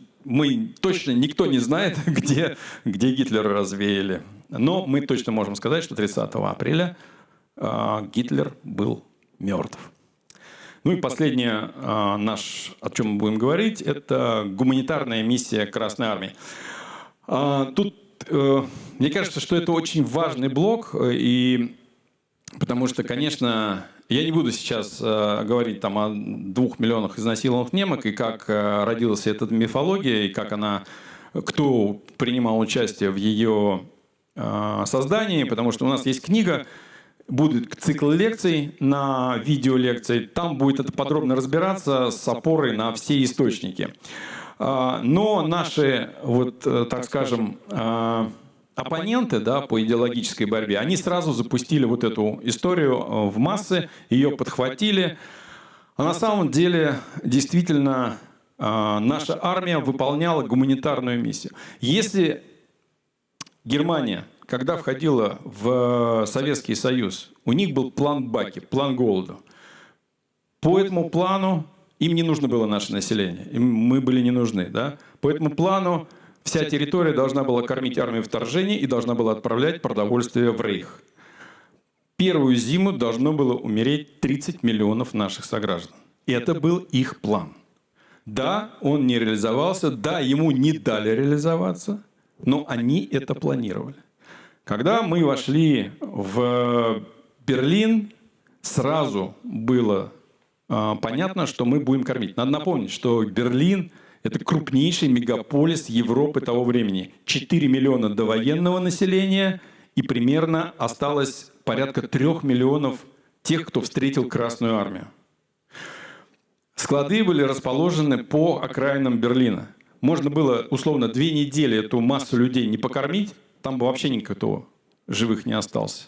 Speaker 3: точно никто не знает, где Гитлера развеяли. Но мы точно можем сказать, что 30 апреля Гитлер был мертв. Ну и последнее, о чем мы будем говорить, это гуманитарная миссия Красной Армии. Тут мне кажется, что это очень важный блок, потому что, конечно, я не буду сейчас говорить там о 2 миллионах изнасилованных немок и как родилась эта мифология, и кто принимал участие в ее создании, потому что у нас есть книга, будет цикл лекций на видеолекции, там будет это подробно разбираться с опорой на все источники. Но наши, так скажем, оппоненты, да, по идеологической борьбе, они сразу запустили вот эту историю в массы, ее подхватили. А на самом деле, действительно, наша армия выполняла гуманитарную миссию. Если Германия, когда входила в Советский Союз, у них был план Баки, план голода. По этому плану им не нужно было наше население, мы были не нужны. Да? По этому плану вся территория должна была кормить армию вторжения и должна была отправлять продовольствие в Рейх. Первую зиму должно было умереть 30 миллионов наших сограждан. И это был их план. Да, он не реализовался, да, ему не дали реализоваться, но они это планировали. Когда мы вошли в Берлин, сразу было понятно, что мы будем кормить. Надо напомнить, что Берлин – это крупнейший мегаполис Европы того времени. 4 миллиона довоенного населения, и примерно осталось порядка 3 миллионов тех, кто встретил Красную армию. Склады были расположены по окраинам Берлина. Можно было, условно, 2 недели эту массу людей не покормить, там бы вообще никто живых не остался.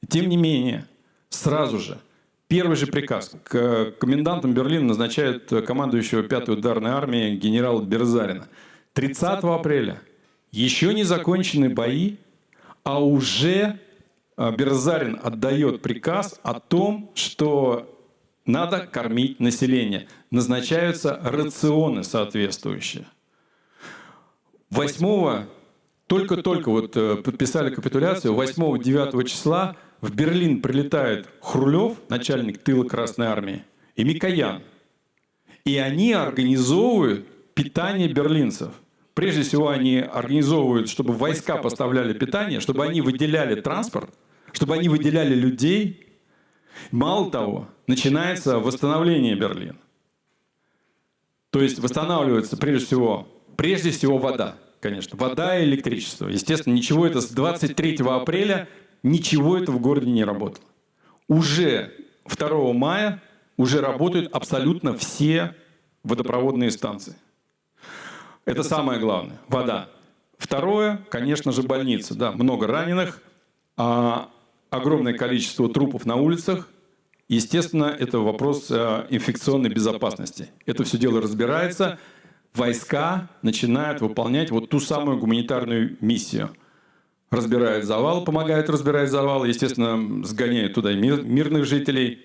Speaker 3: Тем не менее, сразу же, первый же приказ. Комендантом Берлина назначают командующего 5-й ударной армии генерала Берзарина. 30 апреля. Еще не закончены бои, а уже Берзарин отдает приказ о том, что Надо кормить население. Назначаются рационы соответствующие. 8-го, только-только вот подписали капитуляцию, 8-9 числа в Берлин прилетает Хрулев, начальник тыла Красной Армии, и Микоян. И они организовывают питание берлинцев. Прежде всего, они организовывают, чтобы войска поставляли питание, чтобы они выделяли транспорт, чтобы они выделяли людей. Мало того, начинается восстановление Берлина. То есть восстанавливается прежде всего вода, конечно. Вода и электричество. Естественно, ничего это с 23 апреля, ничего это в городе не работало. Уже 2 мая уже работают абсолютно все водопроводные станции. Это самое главное. Вода. Второе, конечно же, больница. Да, много раненых, огромное количество трупов на улицах. Естественно, это вопрос инфекционной безопасности. Это все дело разбирается. Войска начинают выполнять вот ту самую гуманитарную миссию. Разбирают завал, помогают разбирать завал. Естественно, сгоняют туда и мирных жителей.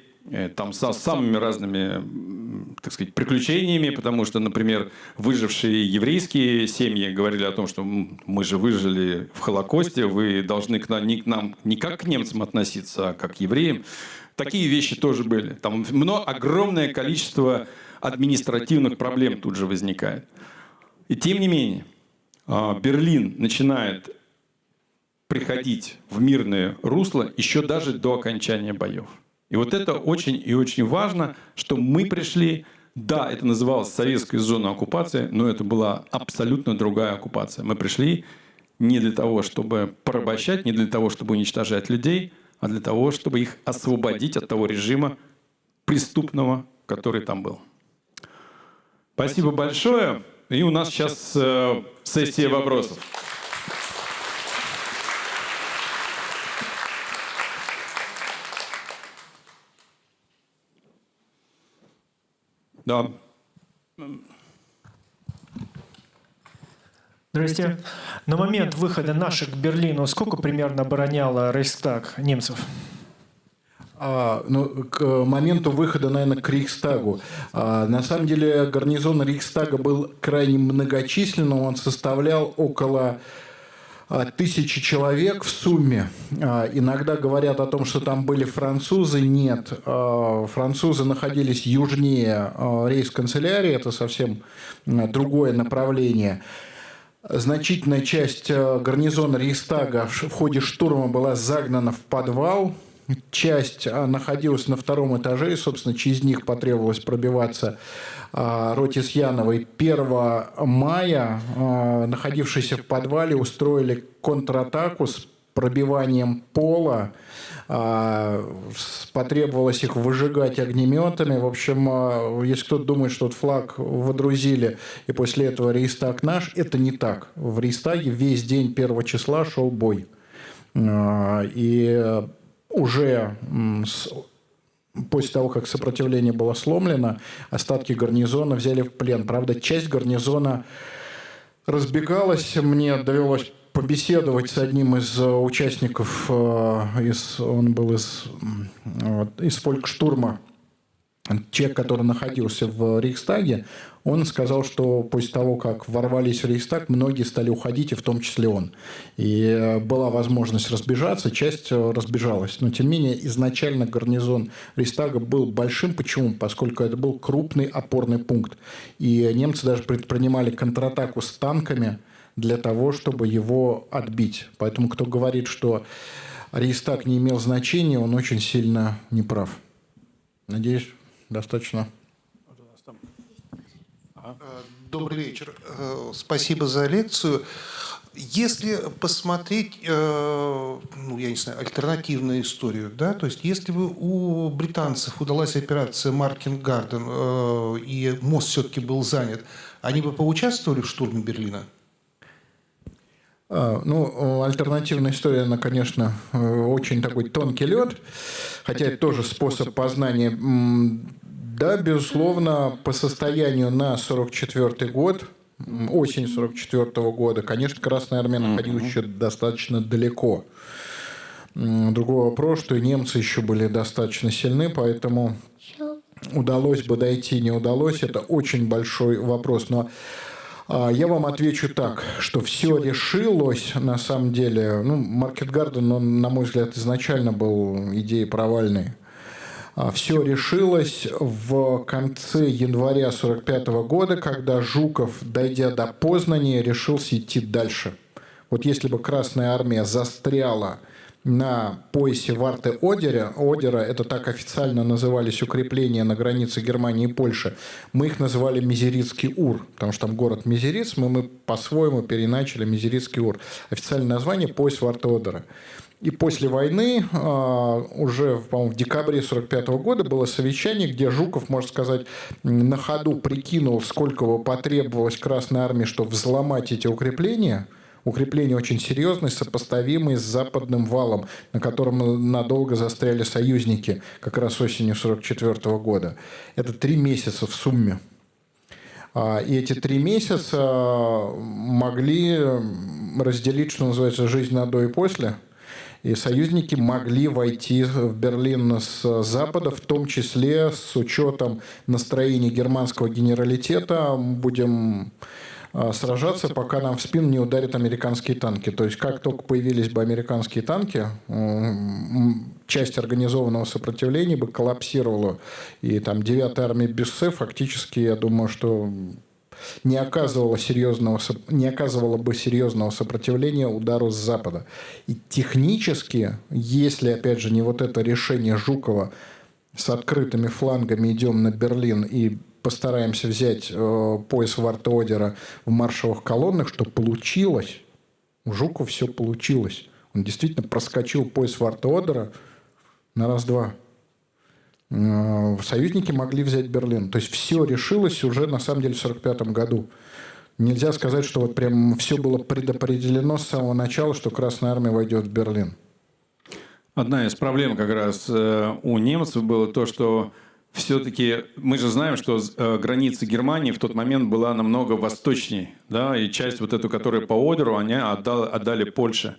Speaker 3: Там с самыми разными, так сказать, приключениями, потому что, например, выжившие еврейские семьи говорили о том, что мы же выжили в Холокосте, вы должны не как к немцам относиться, а как к евреям. Такие вещи тоже были. Там огромное количество административных проблем тут же возникает. И тем не менее, Берлин начинает приходить в мирное русло еще даже до окончания боев. И вот это очень и очень важно, что мы пришли, да, это называлось советской зоной оккупации, но это была абсолютно другая оккупация. Мы пришли не для того, чтобы порабощать, не для того, чтобы уничтожать людей, а для того, чтобы их освободить от того режима преступного, который там был. Спасибо большое. И у нас сейчас сессия вопросов. Да.
Speaker 1: Здрасте. На момент выхода наших к Берлину сколько примерно обороняло Рейхстаг немцев?
Speaker 4: К моменту выхода, наверное, к Рейхстагу. На самом деле гарнизон Рейхстага был крайне многочисленным. Он составлял около 1000 человек в сумме. Иногда говорят о том, что там были французы. Нет. Французы находились южнее рейхсканцелярии. Это совсем другое направление. Значительная часть гарнизона Рейхстага в ходе штурма была загнана в подвал. Часть находилась на 2-м этаже, и, собственно, через них потребовалось пробиваться роте Сьяновой. 1 мая, находившиеся в подвале, устроили контратаку с пробиванием пола. Потребовалось их выжигать огнеметами. В общем, если кто-то думает, что флаг водрузили, и после этого Рейхстаг наш, это не так. В Рейхстаге весь день 1 числа шел бой. И уже после того, как сопротивление было сломлено, остатки гарнизона взяли в плен. Правда, часть гарнизона разбегалась. Мне довелось побеседовать с одним из участников, он был из фолькштурма, человек, который находился в Рейхстаге. Он сказал, что после того, как ворвались в Рейхстаг, многие стали уходить, и в том числе он. И была возможность разбежаться, часть разбежалась. Но, тем не менее, изначально гарнизон Рейхстага был большим. Почему? Поскольку это был крупный опорный пункт. И немцы даже предпринимали контратаку с танками для того, чтобы его отбить. Поэтому, кто говорит, что Рейхстаг не имел значения, он очень сильно неправ. Надеюсь, достаточно.
Speaker 5: Добрый вечер. Спасибо за лекцию. Если посмотреть, я не знаю, альтернативную историю, да, то есть если бы у британцев удалась операция Маркин Гарден и мост все-таки был занят, они бы поучаствовали в штурме Берлина?
Speaker 4: Альтернативная история, она, конечно, очень такой тонкий лед, хотя это тоже способ познания. Да, безусловно, по состоянию на 1944 год, осень 1944 года, конечно, Красная Армия находилась еще достаточно далеко. Другой вопрос, что и немцы еще были достаточно сильны, поэтому удалось бы дойти, не удалось, это очень большой вопрос. Но я вам отвечу так, что все решилось, на самом деле, ну, Маркет Гарден, он, на мой взгляд, изначально был идеей провальной. Все решилось в конце января 1945 года, когда Жуков, дойдя до Познани, решился идти дальше. Вот если бы Красная Армия застряла на поясе Варты-Одера, это так официально назывались укрепления на границе Германии и Польши, мы их называли Мезерицкий Ур, потому что там город Мезериц, мы по-своему переначали Мезерицкий Ур. Официальное название – пояс Варты-Одера. И после войны, уже, по-моему, в декабре 1945 года было совещание, где Жуков, можно сказать, на ходу прикинул, сколько бы потребовалось Красной Армии, чтобы взломать эти укрепления. Укрепления очень серьезные, сопоставимые с Западным валом, на котором надолго застряли союзники, как раз осенью 1944 года. Это 3 месяца в сумме. И эти 3 месяца могли разделить, что называется, жизнь на до и после. И союзники могли войти в Берлин с запада, в том числе с учетом настроения германского генералитета. Будем сражаться, пока нам в спину не ударят американские танки. То есть, как только появились бы американские танки, часть организованного сопротивления бы коллапсировала. И там 9-я армия Бюссе фактически, я думаю, что не оказывала бы серьезного сопротивления удару с запада. И технически, если, опять же, не вот это решение Жукова с открытыми флангами идем на Берлин и постараемся взять пояс Варты-Одера в маршевых колоннах, что получилось, у Жукова все получилось. Он действительно проскочил пояс Варты-Одера на раз-два. Союзники могли взять Берлин. То есть все решилось уже на самом деле в 1945 году. Нельзя сказать, что вот прям все было предопределено с самого начала, что Красная Армия войдет в Берлин.
Speaker 3: Одна из проблем как раз у немцев было то, что все-таки мы же знаем, что граница Германии в тот момент была намного восточнее, да, и часть вот эту, которая по Одеру, они отдали Польше.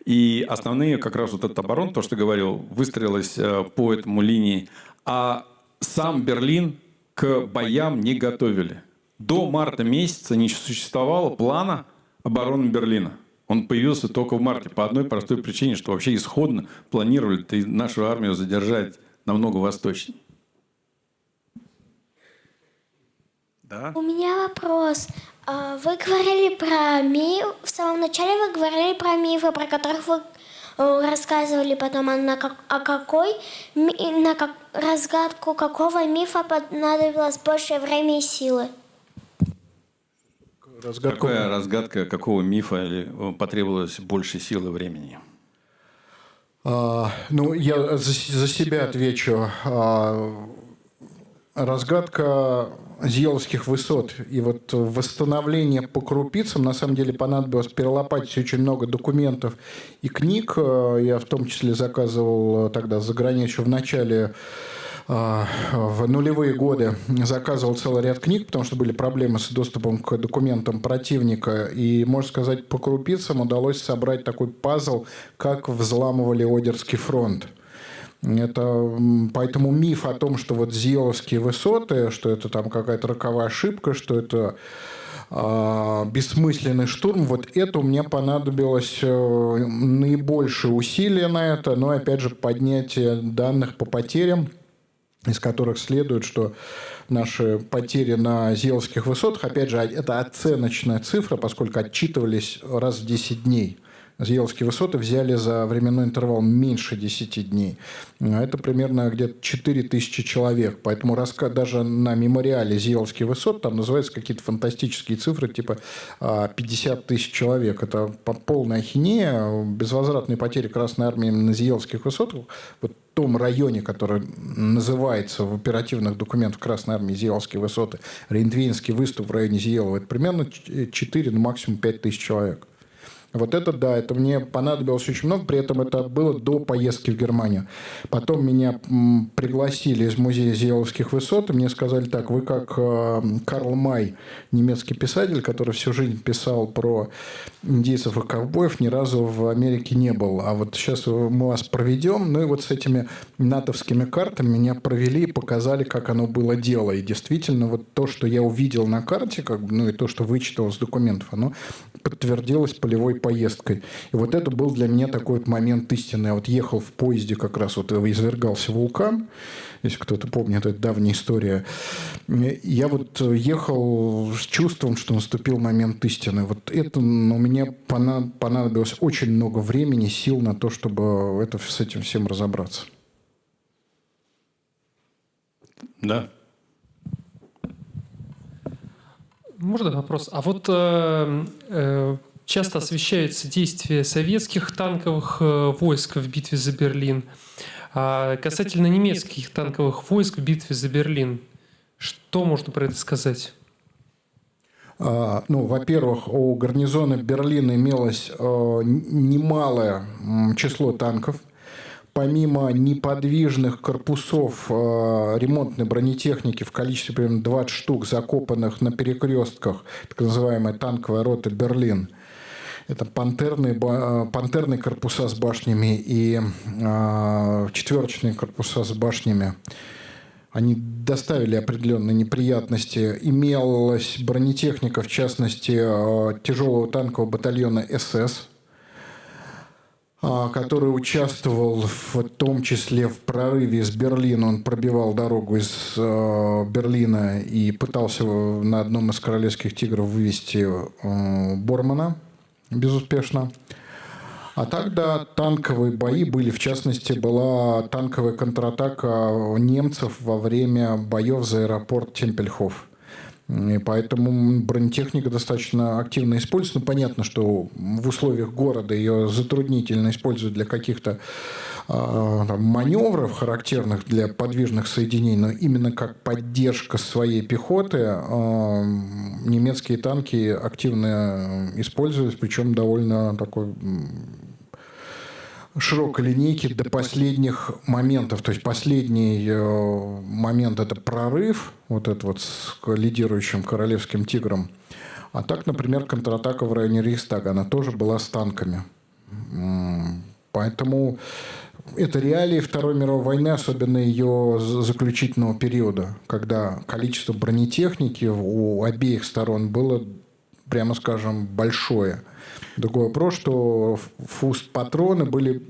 Speaker 3: И основные как раз вот этот оборон, то, что говорил, выстроилась по этому линии, а сам Берлин к боям не готовили. До марта месяца не существовало плана обороны Берлина. Он появился только в марте по одной простой причине, что вообще исходно планировали нашу армию задержать намного восточнее. Да?
Speaker 6: У меня вопрос. Вы говорили про миф. В самом начале вы говорили про мифы, про которых вы рассказывали потом. На разгадку какого мифа понадобилось больше времени и силы?
Speaker 3: Какая разгадка какого мифа потребовалось больше силы и времени?
Speaker 4: Ну, я за себя отвечу. Разгадка Зиеловских высот и вот восстановление по крупицам, на самом деле понадобилось перелопатить очень много документов и книг. Я в том числе заказывал тогда за границу в начале, в нулевые годы заказывал целый ряд книг, потому что были проблемы с доступом к документам противника. И, можно сказать, по крупицам удалось собрать такой пазл, как взламывали Одерский фронт. Это, поэтому миф о том, что вот Зиеловские высоты, что это там какая-то роковая ошибка, что это бессмысленный штурм, вот это у меня понадобилось наибольшее усилие на это, но опять же поднятие данных по потерям, из которых следует, что наши потери на Зиеловских высотах, опять же, это оценочная цифра, поскольку отчитывались раз в 10 дней. Зиеловские высоты взяли за временной интервал меньше 10 дней. Это примерно где-то 4000 человек. Поэтому даже на мемориале Зиеловские высоты там называются какие-то фантастические цифры, типа 50 тысяч человек. Это полная ахинея. Безвозвратные потери Красной Армии на Зиеловских высотах, вот в том районе, который называется в оперативных документах Красной Армии Зиеловские высоты, Рейнвейнский выступ в районе Зиелова, это примерно 4, ну максимум 5 тысяч человек. Вот это да, это мне понадобилось очень много, при этом это было до поездки в Германию. Потом меня пригласили из музея Зиеловских высот, и мне сказали так: вы как Карл Май, немецкий писатель, который всю жизнь писал про индейцев и ковбоев, ни разу в Америке не был. А вот сейчас мы вас проведем. Ну и вот с этими натовскими картами меня провели и показали, как оно было дело. И действительно, вот то, что я увидел на карте, как бы, ну и то, что вычитал из документов, оно подтвердилось полевой поездкой. И вот это был для меня такой вот момент истины. Я вот ехал в поезде, как раз вот извергался вулкан, если кто-то помнит, это давняя история. Я вот ехал с чувством, что наступил момент истины. Вот это у меня понадобилось очень много времени, сил на то, чтобы с этим всем разобраться.
Speaker 3: Да.
Speaker 7: Можно вопрос? А вот часто освещаются действия советских танковых войск в битве за Берлин. А касательно немецких танковых войск в битве за Берлин, что можно про это сказать?
Speaker 4: Ну, во-первых, у гарнизона Берлина имелось немалое число танков. Помимо неподвижных корпусов ремонтной бронетехники в количестве примерно 20 штук, закопанных на перекрестках, так называемая танковая рота «Берлин», это пантерные корпуса с башнями и четверочные корпуса с башнями. Они доставили определенные неприятности. Имелась бронетехника, в частности, тяжелого танкового батальона СС, который участвовал в том числе в прорыве из Берлина. Он пробивал дорогу из Берлина и пытался на одном из королевских «Тигров» вывести Бормана безуспешно. А тогда танковые бои были, в частности, была танковая контратака немцев во время боев за аэропорт Темпельхоф. И поэтому бронетехника достаточно активно используется. Ну, понятно, что в условиях города ее затруднительно использовать для каких-то маневров, характерных для подвижных соединений, но именно как поддержка своей пехоты немецкие танки активно использовались, причем довольно такой широкой линейки до последних моментов. То есть последний момент – это прорыв, вот это вот с лидирующим королевским «Тигром». А так, например, контратака в районе Рейхстага, она тоже была с танками. Поэтому это реалии Второй мировой войны, особенно ее заключительного периода, когда количество бронетехники у обеих сторон было, прямо скажем, большое. Другой вопрос, что фуст-патроны были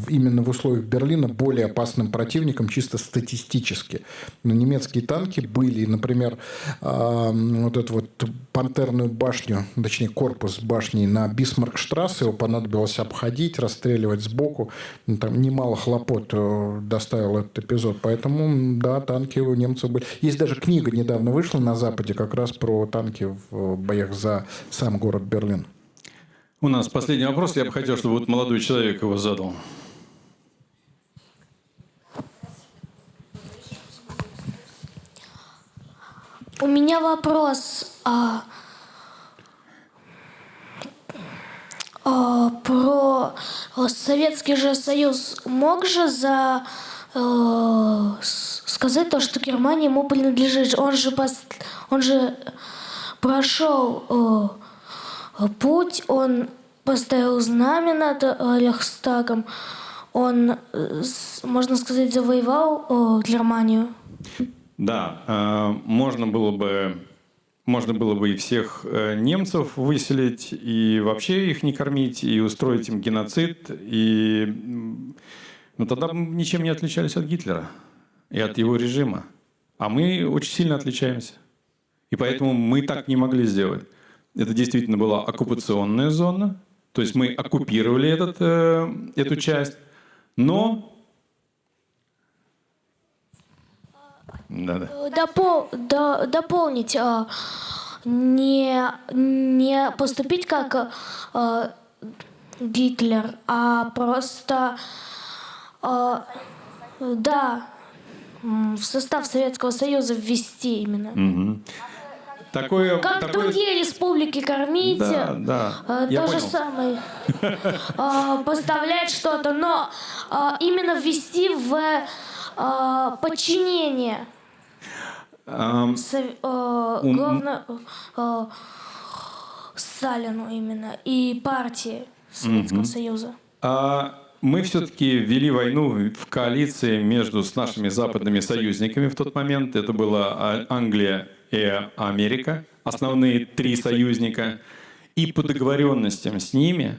Speaker 4: именно в условиях Берлина более опасным противником чисто статистически. Но немецкие танки были, например, вот эту вот пантерную башню, точнее корпус башни на Бисмаркштрассе, его понадобилось обходить, расстреливать сбоку. Там немало хлопот доставил этот эпизод. Поэтому, да, танки у немцев были. Есть даже книга недавно вышла на Западе как раз про танки в боях за сам город Берлин.
Speaker 3: У нас последний вопрос. Я бы хотел, чтобы вот молодой человек его задал.
Speaker 6: У меня вопрос про Советский же Союз. Мог же сказать то, что Германия ему принадлежит? Он же прошел путь, он поставил знамя над Рейхстагом, он, можно сказать, завоевал Германию.
Speaker 3: Да, можно было бы и всех немцев выселить, и вообще их не кормить, и устроить им геноцид, но тогда мы ничем не отличались от Гитлера и от его режима. А мы очень сильно отличаемся. И поэтому мы так не могли сделать. Это действительно была оккупационная зона, то есть мы оккупировали эту часть, но...
Speaker 6: Дополнить, не поступить как Гитлер, а просто в состав Советского Союза ввести именно.
Speaker 3: Угу.
Speaker 8: Как другие республики кормить,
Speaker 3: Я
Speaker 8: то же
Speaker 3: понял.
Speaker 8: самое. Поставлять что-то, но именно ввести в подчинение главное Сталину именно и партии Советского Союза.
Speaker 3: Мы все-таки вели войну в коалиции между с нашими западными союзниками в тот момент. Это была Англия и Америка, основные три союзника. И по договоренностям с ними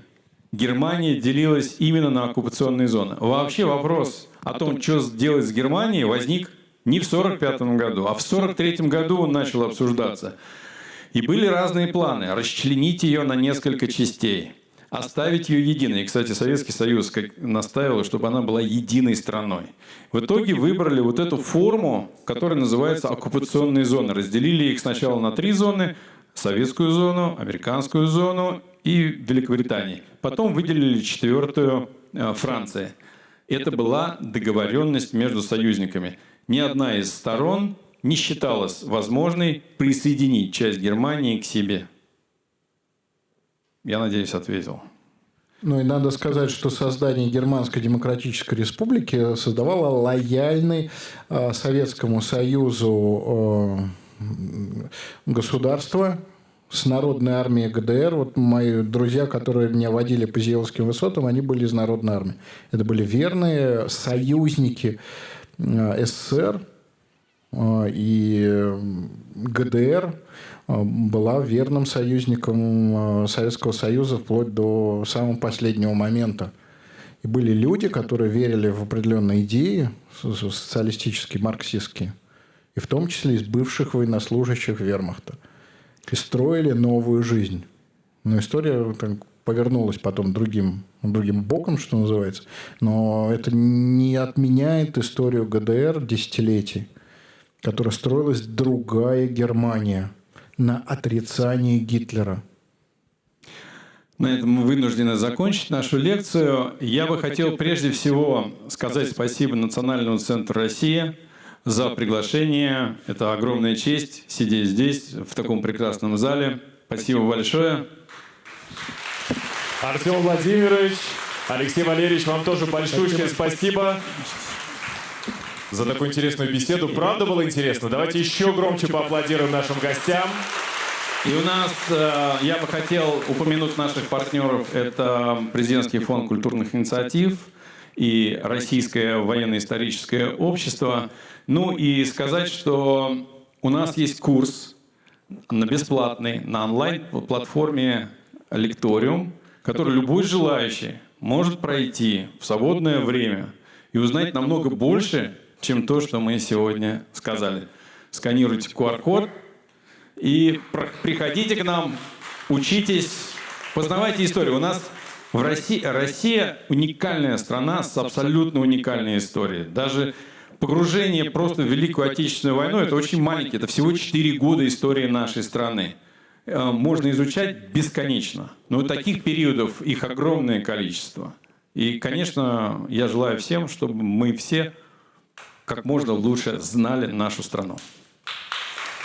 Speaker 3: Германия делилась именно на оккупационные зоны. Вообще вопрос о том, что сделать с Германией, возник не в 1945 году, а в 1943 году он начал обсуждаться. И были разные планы. Расчленить ее на несколько частей, оставить ее единой. И, кстати, Советский Союз настаивал, чтобы она была единой страной. В итоге выбрали вот эту форму, которая называется оккупационные зоны. Разделили их сначала на 3 зоны. Советскую зону, американскую зону и Великобританию. Потом выделили 4-ю Франции. Это была договоренность между союзниками. Ни одна из сторон не считалась возможной присоединить часть Германии к себе. Я надеюсь, ответил.
Speaker 4: Ну и надо сказать, что создание Германской Демократической Республики создавало лояльный Советскому Союзу государство с Народной армией ГДР. Вот мои друзья, которые меня водили по Зиеловским высотам, они были из Народной армии. Это были верные союзники СССР, и ГДР была верным союзником Советского Союза вплоть до самого последнего момента. И были люди, которые верили в определенные идеи, социалистические, марксистские, и в том числе из бывших военнослужащих вермахта, и строили новую жизнь. Но история повернулась потом другим боком, что называется. Но это не отменяет историю ГДР десятилетий, которая строилась другая Германия на отрицании Гитлера.
Speaker 3: На этом мы вынуждены закончить нашу лекцию. Я бы хотел прежде всего сказать спасибо Национальному центру «Россия» за приглашение. Это огромная честь сидеть здесь, в таком прекрасном зале. Спасибо большое.
Speaker 2: Артем Владимирович, Алексей Валерьевич, вам тоже большое спасибо за такую интересную беседу. Правда было интересно? Давайте еще громче поаплодируем нашим гостям.
Speaker 3: И у нас, я бы хотел упомянуть наших партнеров. Это Президентский фонд культурных инициатив и Российское военно-историческое общество. Ну и сказать, что у нас есть курс бесплатный на онлайн-платформе «Лекториум», который любой желающий может пройти в свободное время и узнать намного больше, чем то, что мы сегодня сказали. Сканируйте QR-код и приходите к нам, учитесь, познавайте историю. У нас в Россия уникальная страна с абсолютно уникальной историей. Даже погружение просто в Великую Отечественную войну – это очень маленький, это всего 4 года истории нашей страны. Можно изучать бесконечно. Но таких периодов их огромное количество. И, конечно, я желаю всем, чтобы мы все как можно лучше знали нашу страну.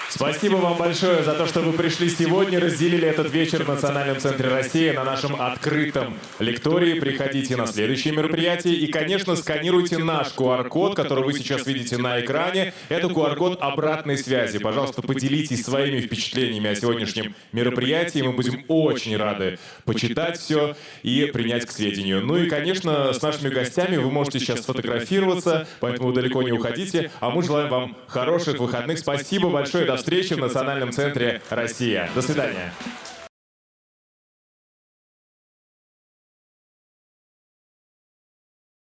Speaker 2: Спасибо вам большое за то, что вы пришли сегодня, разделили этот вечер в Национальном центре России на нашем открытом лектории. Приходите на следующие мероприятия и, конечно, сканируйте наш QR-код, который вы сейчас видите на экране. Это QR-код обратной связи. Пожалуйста, поделитесь своими впечатлениями о сегодняшнем мероприятии. Мы будем очень рады почитать все и принять к сведению. Ну и, конечно, с нашими гостями вы можете сейчас сфотографироваться, поэтому далеко не уходите. А мы желаем вам хороших выходных. Спасибо большое. До встречи в Национальном центре «Россия». До свидания.